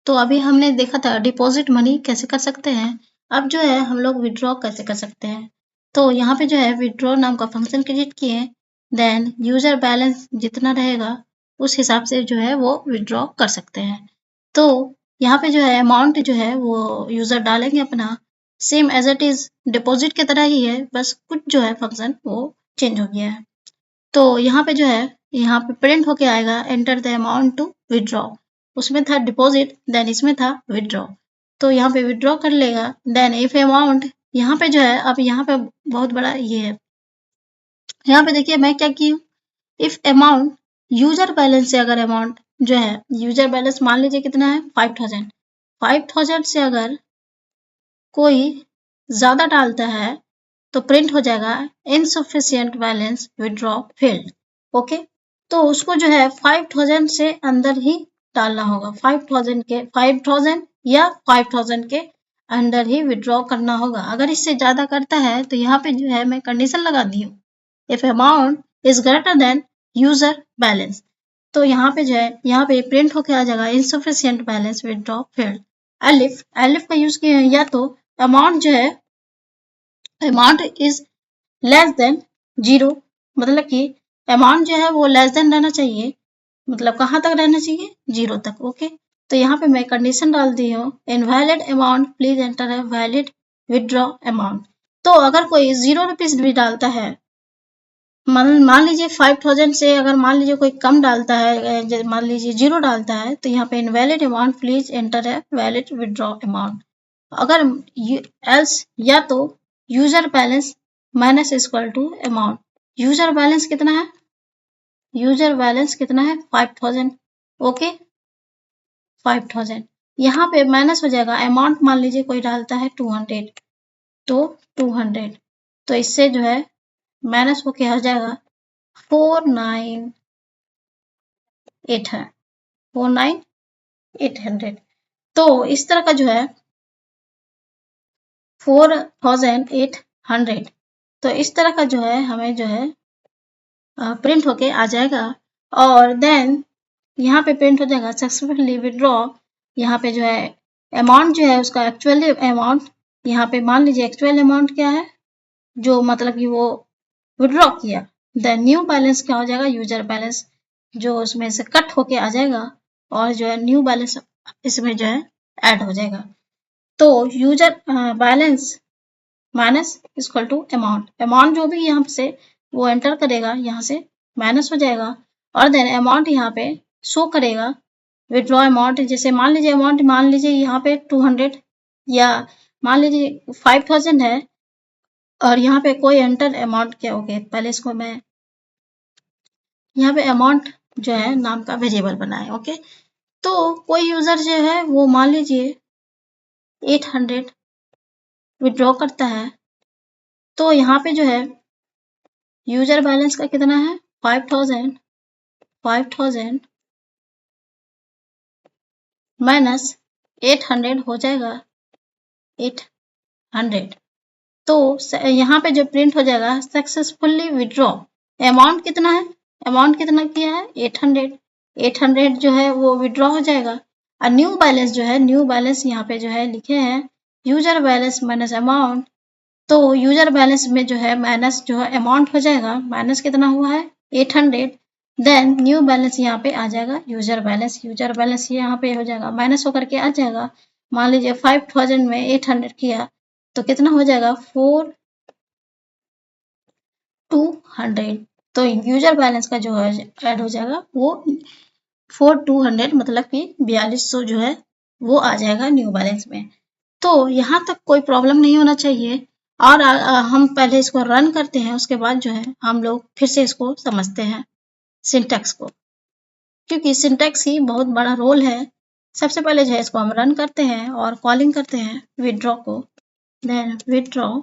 तो अभी हमने देखा था डिपॉजिट मनी कैसे कर सकते हैं, अब जो है हम लोग विथड्रॉ कैसे कर सकते हैं। तो यहाँ पे जो है विथड्रॉ नाम का फंक्शन क्रिएट किए, देन यूजर बैलेंस जितना रहेगा उस हिसाब से जो है वो विथड्रॉ कर सकते हैं। तो यहाँ पे जो है अमाउंट जो है वो यूजर डालेंगे अपना, same as it is deposit की तरह ही है, बस कुछ जो है फंक्शन वो चेंज हो गया है। तो यहाँ पे जो है यहाँ पे प्रिंट होके आएगा enter the amount to withdraw. उसमें था डिपॉजिट, देन इसमें था विथड्रॉ। तो यहाँ पे विथड्रॉ कर लेगा, देन इफ अमाउंट, यहाँ पे जो है अब यहाँ पे बहुत बड़ा ये है। यहाँ पे देखिए मैं क्या की हूँ, इफ अमाउंट यूजर बैलेंस से अगर अमाउंट जो है यूजर बैलेंस मान लीजिए कितना है 5000, 5000 से अगर कोई ज्यादा डालता है तो प्रिंट हो जाएगा insufficient balance withdraw failed. Okay, तो उसको जो है 5000 से अंदर ही डालना होगा, 5000 या 5000 के अंदर ही विथड्रॉ करना होगा। अगर इससे ज्यादा करता है तो यहाँ पे जो है मैं कंडीशन लगा दी हूँ, if amount is greater than user balance. तो यहाँ पे जो है यहाँ पे प्रिंट होके आ जाएगा insufficient balance withdraw failed. Elif, elif का यूज किया है, या तो अमाउंट जो है अमाउंट इज लेस देन 0, मतलब कि अमाउंट जो है वो लेस देन रहना चाहिए, मतलब कहाँ तक रहना चाहिए 0 तक। ओके, तो यहाँ पे मैं कंडीशन डाल दी हूँ इनवैलिड अमाउंट प्लीज एंटर है वैलिड विथड्रॉ अमाउंट। तो अगर कोई 0 रुपीज भी डालता है, मान लीजिए 5000 से अगर मान लीजिए कोई कम डालता है, मान लीजिए 0 डालता है, तो यहाँ पे इनवैलिड अमाउंट प्लीज एंटर है वैलिड विथड्रॉ अमाउंट। अगर एल्स, या तो user balance minus equal to amount. User balance कितना है, यूजर बैलेंस कितना है 5000। ओके, 5000 यहाँ पे माइनस हो जाएगा अमाउंट, मान लीजिए कोई डालता है 200, तो 200, तो इससे जो है माइनस होके आ जाएगा 49800। तो इस तरह का जो है 4800, तो इस तरह का जो है हमें जो है प्रिंट होके आ जाएगा। और देन यहाँ पे प्रिंट हो जाएगा सक्सेसफुली विथड्रॉ। यहाँ पे जो है अमाउंट जो है उसका एक्चुअली अमाउंट, यहाँ पे मान लीजिए एक्चुअल अमाउंट क्या है, जो मतलब कि वो विथड्रॉ किया। देन न्यू बैलेंस क्या हो जाएगा, यूजर बैलेंस, जो उसमें से कट होके आ जाएगा, और जो है न्यू बैलेंस इसमें जो है ऐड हो जाएगा। तो user balance minus equal to amount जो भी यहाँ से वो एंटर करेगा यहाँ से माइनस हो जाएगा और देन अमाउंट यहाँ पे शो करेगा विड्रॉ अमाउंट। जैसे मान लीजिए यहाँ पे 200 या मान लीजिए 5000 है और यहाँ पे कोई एंटर अमाउंट क्या हो गया। पहले इसको मैं यहाँ पे अमाउंट जो है नाम का वेरिएबल बनाए। ओके, तो कोई यूजर जो है वो मान लीजिए 800 विड्रॉ करता है तो यहाँ पे जो है यूजर बैलेंस का कितना है 5000 माइनस 800 हो जाएगा 800। तो यहाँ पे जो प्रिंट हो जाएगा सक्सेसफुली विड्रॉ। अमाउंट कितना है, अमाउंट कितना किया है 800 जो है वो विड्रॉ हो जाएगा। और न्यू बैलेंस जो है न्यू बैलेंस यहाँ पे जो है लिखे हैं यूजर बैलेंस माइनस अमाउंट। तो यूजर बैलेंस में जो है माइनस जो है अमाउंट हो जाएगा, माइनस कितना हुआ है 800। देन न्यू बैलेंस यहाँ पे आ जाएगा यूजर बैलेंस यहाँ पे हो जाएगा माइनस होकर के आ जाएगा। मान लीजिए 5000 में 800 किया तो कितना हो जाएगा 4200। तो यूजर बैलेंस का जो है ऐड हो जाएगा वो 4200 मतलब कि 4200 जो है वो आ जाएगा न्यू बैलेंस में। तो यहाँ तक कोई प्रॉब्लम नहीं होना चाहिए। और हम पहले इसको रन करते हैं, उसके बाद जो है हम लोग फिर से इसको समझते हैं सिंटैक्स को, क्योंकि सिंटैक्स ही बहुत बड़ा रोल है। सबसे पहले जो है इसको हम रन करते हैं और कॉलिंग करते हैं विड्रॉ को। देन विड्रॉ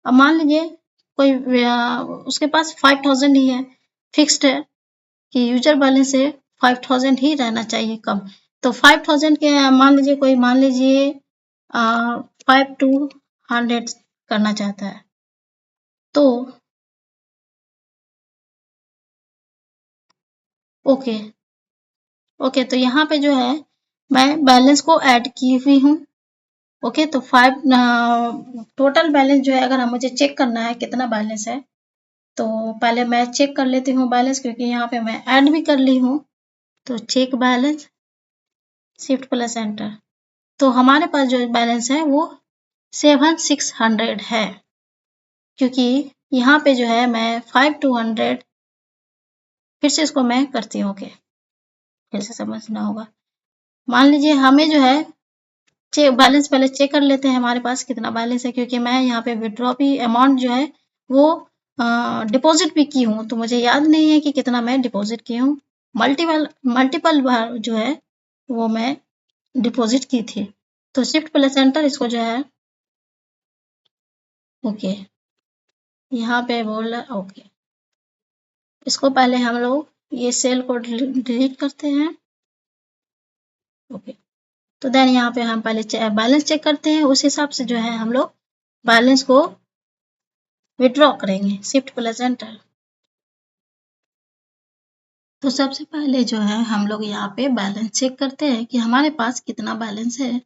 अब मान लीजिए कोई उसके पास 5000 ही है, फिक्स्ड है कि यूजर बैलेंस से 5000 ही रहना चाहिए कम। तो 5000 के मान लीजिए 5200 करना चाहता है तो ओके तो यहाँ पे जो है मैं बैलेंस को ऐड की हुई हूँ। ओके, तो 5 टोटल बैलेंस जो है अगर मुझे चेक करना है कितना बैलेंस है तो पहले मैं चेक कर लेती हूँ बैलेंस, क्योंकि यहाँ पे मैं ऐड भी कर ली हूँ। तो check balance shift plus enter, तो हमारे पास जो बैलेंस है वो 7600 है, क्योंकि यहाँ पे जो है मैं 5200 फिर से इसको मैं करती हूँ। ओके, फिर से समझना होगा। मान लीजिए हमें जो है बैलेंस पहले चेक कर लेते हैं हमारे पास कितना बैलेंस है, क्योंकि मैं यहाँ पे विड्रॉ भी अमाउंट जो है वो डिपॉजिट भी की हूँ, तो मुझे याद नहीं है कि कितना मैं डिपॉजिट की हूँ। मल्टीपल बार जो है वो मैं डिपॉजिट की थी। तो शिफ्ट प्लस एंटर इसको जो है ओके यहाँ पे बोल रहा ओके, इसको पहले हम लोग ये सेल को डिलीट करते हैं। ओके, तो देन यहाँ पे हम पहले बैलेंस चेक करते हैं, उस हिसाब से जो है हम लोग बैलेंस को विड्रॉ करेंगे। शिफ्ट प्लस एंटर, तो सबसे पहले जो है हम लोग यहाँ पे बैलेंस चेक करते हैं कि हमारे पास कितना बैलेंस है,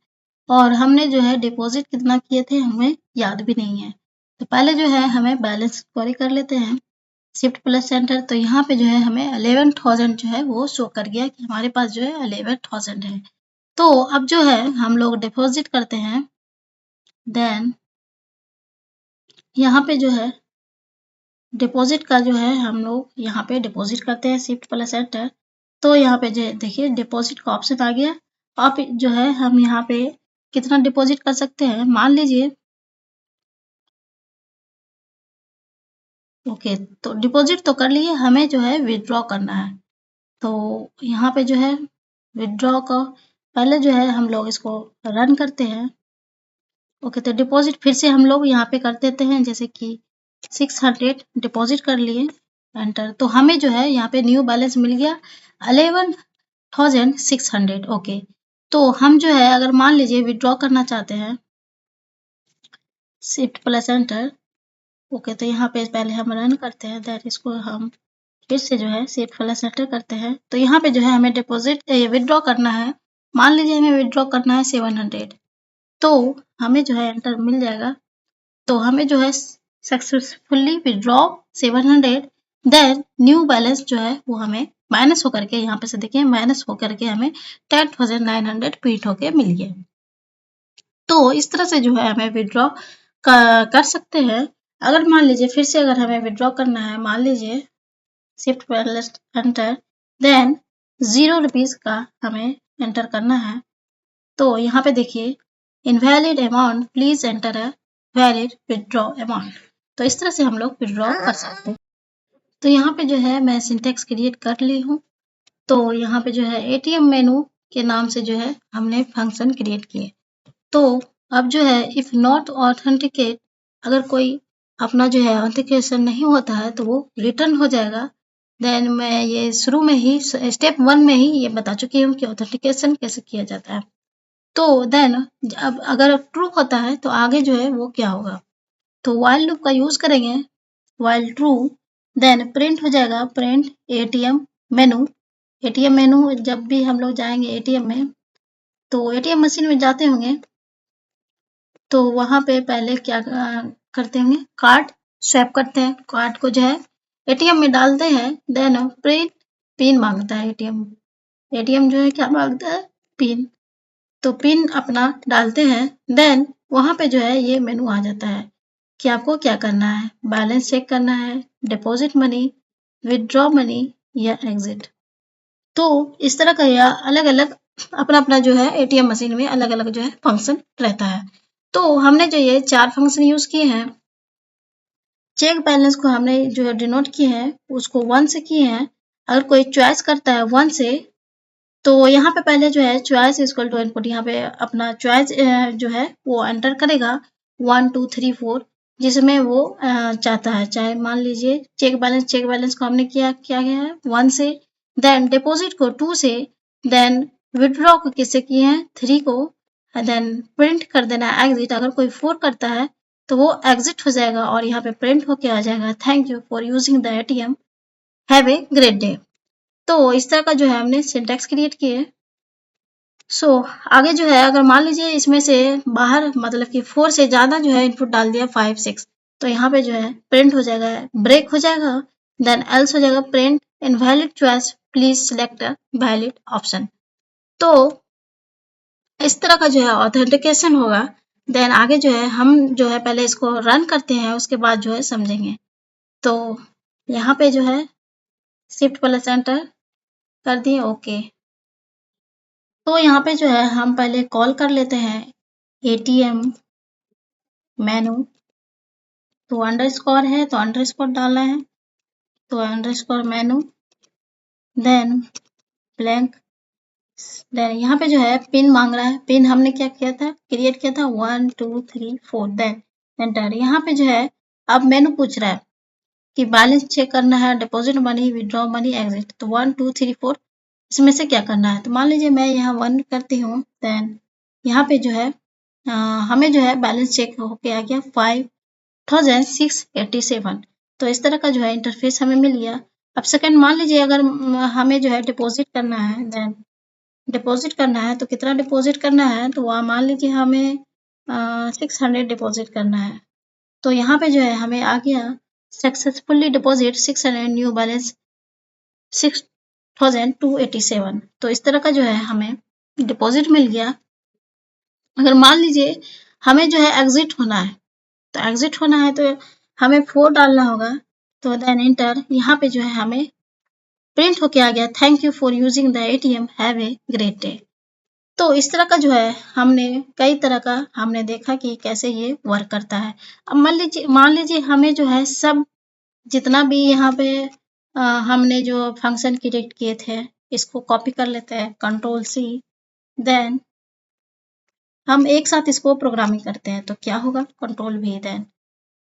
और हमने जो है डिपॉजिट कितना किए थे हमें याद भी नहीं है। तो पहले जो है हमें बैलेंस क्वेरी कर लेते हैं। शिफ्ट प्लस एंटर, तो यहाँ पे जो है हमें 11000 जो है वो शो कर गया कि हमारे पास जो है 11000 है। तो अब जो है हम लोग डिपॉजिट करते हैं। देन यहाँ पे जो है डिपॉजिट का जो है हम लोग यहाँ पे डिपॉजिट करते हैं शिफ्ट प्लस एंटर। तो यहाँ पे जो देखिए डिपॉजिट का ऑप्शन आ गया। आप जो है हम यहाँ पे कितना डिपॉजिट कर सकते हैं, मान लीजिए ओके, तो डिपॉजिट तो कर लिए, हमें जो है विड्रॉ करना है। तो यहाँ पे जो है विड्रॉ का पहले जो है हम लोग इसको रन करते हैं। ओके, तो डिपॉजिट फिर से हम लोग यहाँ पे कर देते हैं, जैसे कि 600 डिपॉजिट कर लिए एंटर। तो हमें जो है यहाँ पे न्यू बैलेंस मिल गया 11600। ओके, तो हम जो है अगर मान लीजिए विड्रॉ करना चाहते हैं शिफ्ट प्लस एंटर। ओके, तो यहाँ पे पहले हम रन करते हैं, दैट इसको हम फिर से जो है शिफ्ट प्लस एंटर करते हैं। तो यहाँ पे जो है हमें डिपॉजिट विड्रॉ करना है। मान लीजिए हमें विड्रॉ करना है 700, तो हमें जो है एंटर मिल जाएगा। तो हमें जो है successfully withdraw 700, then new balance जो है वो हमें माइनस होकर के यहाँ पे से देखिए माइनस होकर के हमें 10,900 प्रिंट होके मिल गया। तो इस तरह से जो है हमें विड्रॉ कर सकते हैं। अगर मान लीजिए फिर से अगर हमें विड्रॉ करना है, मान लीजिए shift balance enter, then 0 rupees का हमें एंटर करना है। तो यहाँ पे देखिए invalid amount please enter a valid withdraw amount. तो इस तरह से हम लोग विड्रॉ कर सकते हैं। तो यहाँ पे जो है मैं सिंटेक्स क्रिएट कर ली हूँ। तो यहाँ पे जो है एटीएम मेनू के नाम से जो है हमने फंक्शन क्रिएट किए। तो अब जो है इफ नॉट ऑथेंटिकेट, अगर कोई अपना जो है ऑथेंटिकेशन नहीं होता है तो वो रिटर्न हो जाएगा। देन मैं ये शुरू में ही स्टेप 1 में ही ये बता चुकी हूँ कि ऑथेंटिकेशन कैसे किया जाता है। तो देन अब अगर ट्रू होता है तो आगे जो है वो क्या होगा, तो व्हाइल लूप का यूज करेंगे। व्हाइल ट्रू, देन प्रिंट हो जाएगा प्रिंट एटीएम मेनू। एटीएम मेनू जब भी हम लोग जाएंगे एटीएम में, तो एटीएम मशीन में जाते होंगे तो वहां पे पहले क्या करते होंगे, कार्ड स्वैप करते हैं। कार्ड को जो है एटीएम में डालते हैं, देन प्रिंट पिन मांगता है एटीएम। एटीएम जो है क्या मांगता है, पिन। तो पिन अपना डालते हैं, देन वहां पे जो है ये मेनू आ जाता है कि आपको क्या करना है, बैलेंस चेक करना है, डिपॉजिट मनी, विदड्रॉ मनी या एग्जिट। तो इस तरह का या अलग अलग अपना अपना जो है एटीएम मशीन में अलग अलग जो है फंक्शन रहता है। तो हमने जो ये 4 फंक्शन यूज किए हैं, चेक बैलेंस को हमने जो है डिनोट किए हैं उसको 1 से किए हैं। अगर कोई चॉइस करता है 1 से, तो यहाँ पे पहले जो है चॉइस इक्वल टू इनपुट, यहाँ पे अपना चॉइस जो है वो एंटर करेगा 1 2 3 4 जिसमें वो चाहता है। चाहे मान लीजिए चेक बैलेंस को हमने किया गया है 1 से, देन डिपॉजिट को 2 से, देन विड्रॉ को किससे किए हैं 3 को, देन प्रिंट कर देना एग्जिट। अगर कोई 4 करता है तो वो एग्जिट हो जाएगा और यहाँ पे प्रिंट होके आ जाएगा thank you for using the ATM, have a great day. तो इस तरह का जो है हमने सिंटैक्स क्रिएट किए। सो आगे जो है अगर मान लीजिए इसमें से बाहर मतलब कि 4 से ज़्यादा जो है इनपुट डाल दिया 5 6, तो यहाँ पे जो है प्रिंट हो जाएगा, ब्रेक हो जाएगा, देन एल्स हो जाएगा print invalid choice please select a valid option. तो इस तरह का जो है ऑथेंटिकेशन होगा। देन आगे जो है हम जो है पहले इसको रन करते हैं उसके बाद जो है समझेंगे। तो यहाँ पे जो है शिफ्ट प्लस एंटर कर दिए, ओके। तो यहाँ पे जो है हम पहले कॉल कर लेते हैं एटीएम मेनू। तो अंडरस्कोर है तो अंडरस्कोर डालना है, तो underscore menu, then blank, then यहाँ पे जो है पिन मांग रहा है। पिन हमने क्या किया था, क्रिएट किया था 1 2 3 4, देन एंटर। यहाँ पे जो है अब मेनू पूछ रहा है कि बैलेंस चेक करना है, deposit money, withdraw money, exit. तो 1 2 3 4 इसमें से क्या करना है, तो मान लीजिए मैं यहाँ 1 करती हूँ, देन यहाँ पे जो है हमें जो है बैलेंस चेक होके आ गया 5,687। तो इस तरह का जो है इंटरफेस हमें मिल गया। अब सेकंड मान लीजिए अगर हमें जो है डिपॉजिट करना है, देन डिपॉजिट करना है तो कितना डिपॉजिट करना है, तो वहाँ मान लीजिए हमें 600 डिपॉजिट करना है। तो यहाँ पे जो है हमें आ गया सक्सेसफुली डिपॉजिट 600 न्यू बैलेंस 6,287। तो इस तरह का जो है हमें डिपॉजिट मिल गया। अगर मान लीजिए हमें जो है एग्जिट होना है, तो एग्जिट होना है तो हमें 4 डालना होगा, तो देन एंटर। यहाँ पे जो है हमें प्रिंट होके आ गया thank you for using the ATM, have a great day. तो इस तरह का जो है हमने कई तरह का हमने देखा कि कैसे ये वर्क करता है। अब मान लीजिए हमें जो है सब जितना भी यहाँ पे हमने जो फंक्शन क्रिएट किए थे इसको कॉपी कर लेते हैं, कंट्रोल सी, देन हम एक साथ इसको प्रोग्रामिंग करते हैं तो क्या होगा, कंट्रोल भी, देन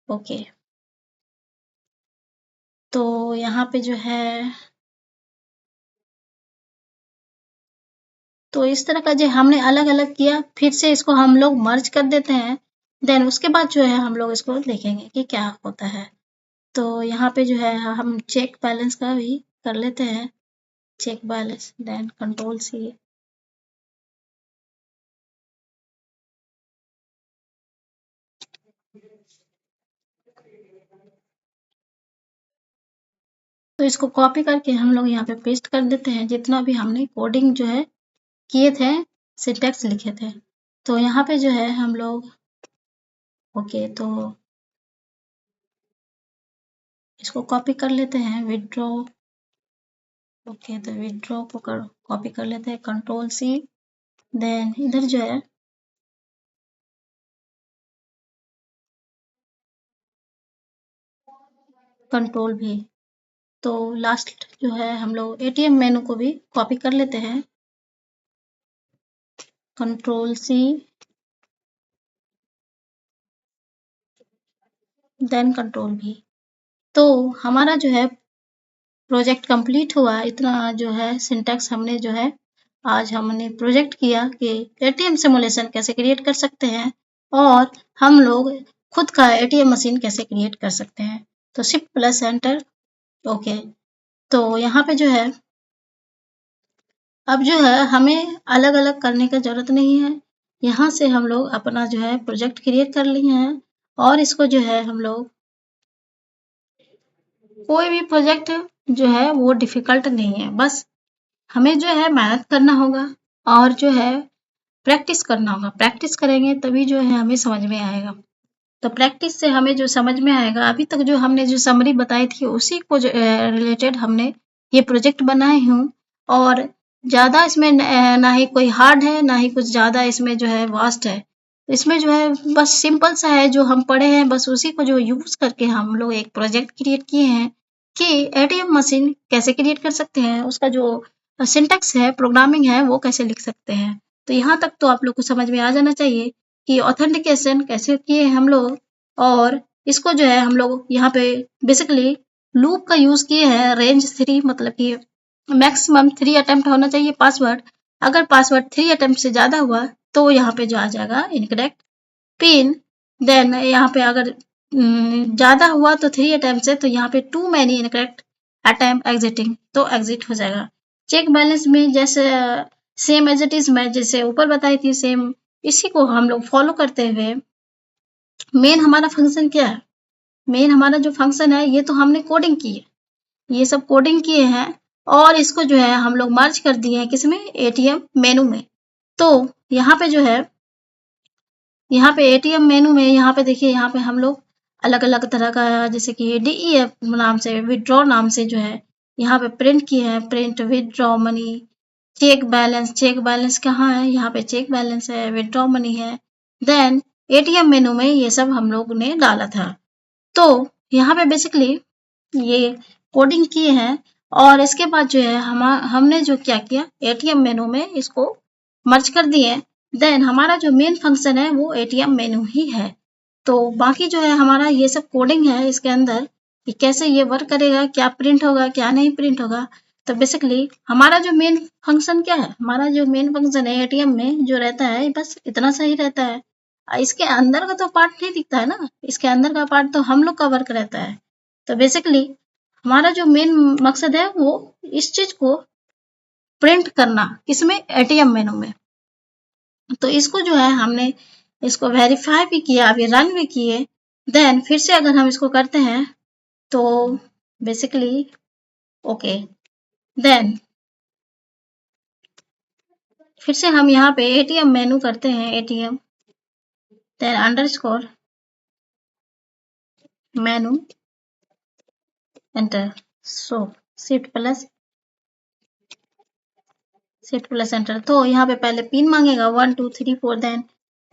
ओके। तो यहाँ पे जो है तो इस तरह का जो हमने अलग अलग किया, फिर से इसको हम लोग मर्ज कर देते हैं, देन उसके बाद जो है हम लोग इसको देखेंगे कि क्या होता है। तो यहाँ पे जो है हम चेक बैलेंस का भी कर लेते हैं, check balance, then control C, तो इसको कॉपी करके हम लोग यहाँ पे पेस्ट कर देते हैं, जितना भी हमने कोडिंग जो है किए थे, सिंटैक्स लिखे थे। तो यहाँ पे जो है हम लोग ओके, तो इसको कॉपी कर लेते हैं, विड्रॉ। ओके, तो विड्रॉ को कॉपी कर लेते हैं, Ctrl+C। देन इधर जो है Ctrl+V। तो लास्ट जो है हम लोग ATM मेनू को भी कॉपी कर लेते हैं, Ctrl+C, देन Ctrl+V। तो हमारा जो है प्रोजेक्ट कंप्लीट हुआ। इतना जो है सिंटैक्स हमने जो है आज हमने प्रोजेक्ट किया कि ATM सिमुलेशन कैसे क्रिएट कर सकते हैं और हम लोग खुद का ATM मशीन कैसे क्रिएट कर सकते हैं। तो Shift+Enter। ओके, तो यहाँ पे जो है अब जो है हमें अलग अलग करने का जरूरत नहीं है। यहाँ से हम लोग अपना जो है प्रोजेक्ट क्रिएट कर लिए हैं और इसको जो है हम लोग कोई भी प्रोजेक्ट जो है वो डिफिकल्ट नहीं है, बस हमें जो है मेहनत करना होगा और जो है प्रैक्टिस करना होगा। प्रैक्टिस करेंगे तभी जो है हमें समझ में आएगा। तो प्रैक्टिस से हमें जो समझ में आएगा, अभी तक जो हमने जो समरी बताई थी उसी को रिलेटेड हमने ये प्रोजेक्ट बनाए हूँ। और ज़्यादा इसमें ना ही कोई हार्ड है, ना ही कुछ ज़्यादा इसमें जो है वास्ट है। इसमें जो है बस सिंपल सा है, जो हम पढ़े हैं बस उसी को जो यूज़ करके हम लोग एक प्रोजेक्ट क्रिएट किए हैं कि ATM मशीन कैसे क्रिएट कर सकते हैं, उसका जो सिंटैक्स है, प्रोग्रामिंग है, वो कैसे लिख सकते हैं। तो यहाँ तक तो आप लोग को समझ में आ जाना चाहिए कि ऑथेंटिकेशन कैसे किए हम लोग। और इसको जो है हम लोग यहाँ पे बेसिकली लूप का यूज़ किए हैं, रेंज 3, मतलब कि मैक्सिमम 3 अटेम्प्ट होना चाहिए पासवर्ड। अगर पासवर्ड 3 अटेम्प्ट से ज़्यादा हुआ तो यहाँ पे जो आ जाएगा इनकरेक्ट पिन। देन यहाँ पे अगर ज़्यादा हुआ तो 3 अटेम्प्ट से, तो यहाँ पे too many incorrect attempt exiting, तो एग्जिट हो जाएगा। चेक बैलेंस में जैसे सेम एज इट इज, मैं जैसे ऊपर बताई थी सेम, इसी को हम लोग फॉलो करते हुए मेन हमारा फंक्शन क्या है, मेन हमारा जो फंक्शन है ये तो हमने कोडिंग की है, ये सब कोडिंग किए हैं और इसको जो है हम लोग मर्ज कर दिए हैं किसमें, ATM मेनू में। तो यहाँ पे जो है यहाँ पे ATM मेनू में यहाँ पे देखिए, यहाँ पे हम लोग अलग अलग तरह का, जैसे कि DEF नाम से, विड्रॉ नाम से जो है यहाँ पे प्रिंट किए हैं, print withdraw money, check balance. Check balance कहाँ है, यहाँ पे चेक बैलेंस है, विड्रॉ मनी है। देन ATM मेनू में ये सब हम लोग ने डाला था। तो यहाँ पे बेसिकली ये कोडिंग किए हैं और इसके बाद जो है हमने जो क्या किया, ATM मेनू में इसको मर्ज कर दिए। देन हमारा जो मेन फंक्शन है वो ATM मेनू ही है। तो बाकी जो है हमारा ये सब कोडिंग है इसके अंदर कि कैसे ये वर्क करेगा, क्या प्रिंट होगा, क्या नहीं प्रिंट होगा। तो बेसिकली हमारा जो मेन फंक्शन क्या है, हमारा जो मेन फंक्शन है ATM में जो रहता है बस इतना सा ही रहता है। इसके अंदर का तो पार्ट नहीं दिखता है ना, इसके अंदर का पार्ट तो हम लोग का वर्क रहता है। तो बेसिकली हमारा जो मेन मकसद है वो इस चीज को प्रिंट करना, किसमें, ATM मेनू में। तो इसको जो है हमने इसको वेरीफाई भी किया, अभी रन भी किए। देन फिर से अगर हम इसको करते हैं तो बेसिकली ओके, देन फिर से हम यहाँ पे ATM मेनू करते हैं, ATM then underscore menu enter. So shift plus enter. तो यहाँ पे पहले पिन मांगेगा 1 2 3 4, देन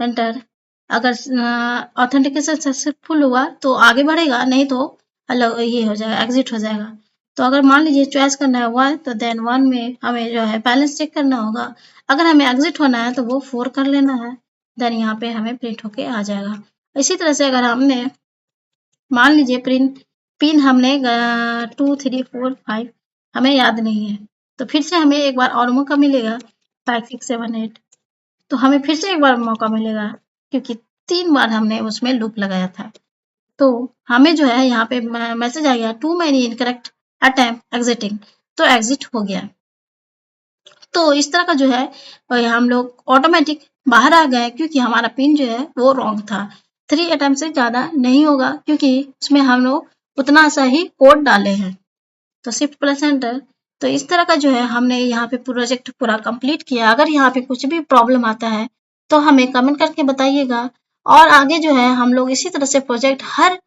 एंटर। अगर ऑथेंटिकेशन सक्सेसफुल हुआ तो आगे बढ़ेगा, नहीं तो अलग ये हो जाएगा, एग्जिट हो जाएगा। तो अगर मान लीजिए चॉइस करना है 1, तो देन 1 में हमें जो है बैलेंस चेक करना होगा। अगर हमें एग्जिट होना है तो वो 4 कर लेना है। देन यहाँ पे हमें प्रिंट होके आ जाएगा। इसी तरह से अगर हमने मान लीजिए पिन हमने 2 3 4 5 हमें याद नहीं है, तो फिर से हमें एक बार और मौका मिलेगा, 5 6 7 8। तो हमें फिर से एक बार मौका मिलेगा क्योंकि 3 बार हमने उसमें लूप लगाया था। तो हमें जो है यहाँ पे मैसेज आ गया, too many incorrect attempt exiting, तो एग्जिट हो गया। तो इस तरह का जो है हम लोग ऑटोमेटिक बाहर आ गए क्योंकि हमारा पिन जो है वो रॉन्ग था। 3 अटेम्प्ट से ज़्यादा नहीं होगा क्योंकि उसमें हम लोग उतना सा ही कोड डाले हैं। तो शिफ्ट प्लस एंटर। तो इस तरह का जो है हमने यहाँ पे प्रोजेक्ट पूरा कंप्लीट किया। अगर यहाँ पे कुछ भी प्रॉब्लम आता है तो हमें कमेंट करके बताइएगा, और आगे जो है हम लोग इसी तरह से प्रोजेक्ट हर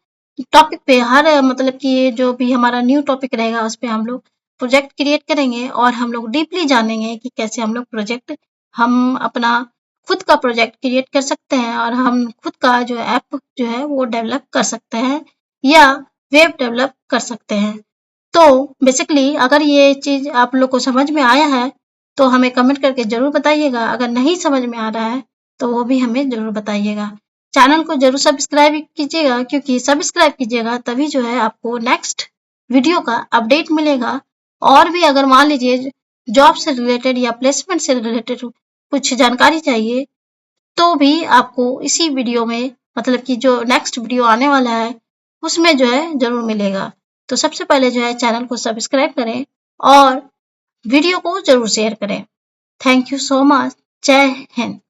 टॉपिक पे, हर मतलब कि जो भी हमारा न्यू टॉपिक रहेगा उस पे हम लोग प्रोजेक्ट क्रिएट करेंगे, और हम लोग डीपली जानेंगे कि कैसे हम लोग प्रोजेक्ट, हम अपना खुद का प्रोजेक्ट क्रिएट कर सकते हैं, और हम खुद का जो ऐप जो है वो डेवलप कर सकते हैं या वेब डेवलप कर सकते हैं। तो बेसिकली अगर ये चीज़ आप लोग को समझ में आया है तो हमें कमेंट करके ज़रूर बताइएगा। अगर नहीं समझ में आ रहा है तो वो भी हमें ज़रूर बताइएगा। चैनल को ज़रूर सब्सक्राइब कीजिएगा, क्योंकि सब्सक्राइब कीजिएगा तभी जो है आपको नेक्स्ट वीडियो का अपडेट मिलेगा। और भी अगर मान लीजिए जॉब से रिलेटेड या प्लेसमेंट से रिलेटेड कुछ जानकारी चाहिए तो भी आपको इसी वीडियो में, मतलब कि जो नेक्स्ट वीडियो आने वाला है उसमें जो है ज़रूर मिलेगा। तो सबसे पहले जो है चैनल को सब्सक्राइब करें और वीडियो को ज़रूर शेयर करें। Thank you so much. जय हिंद।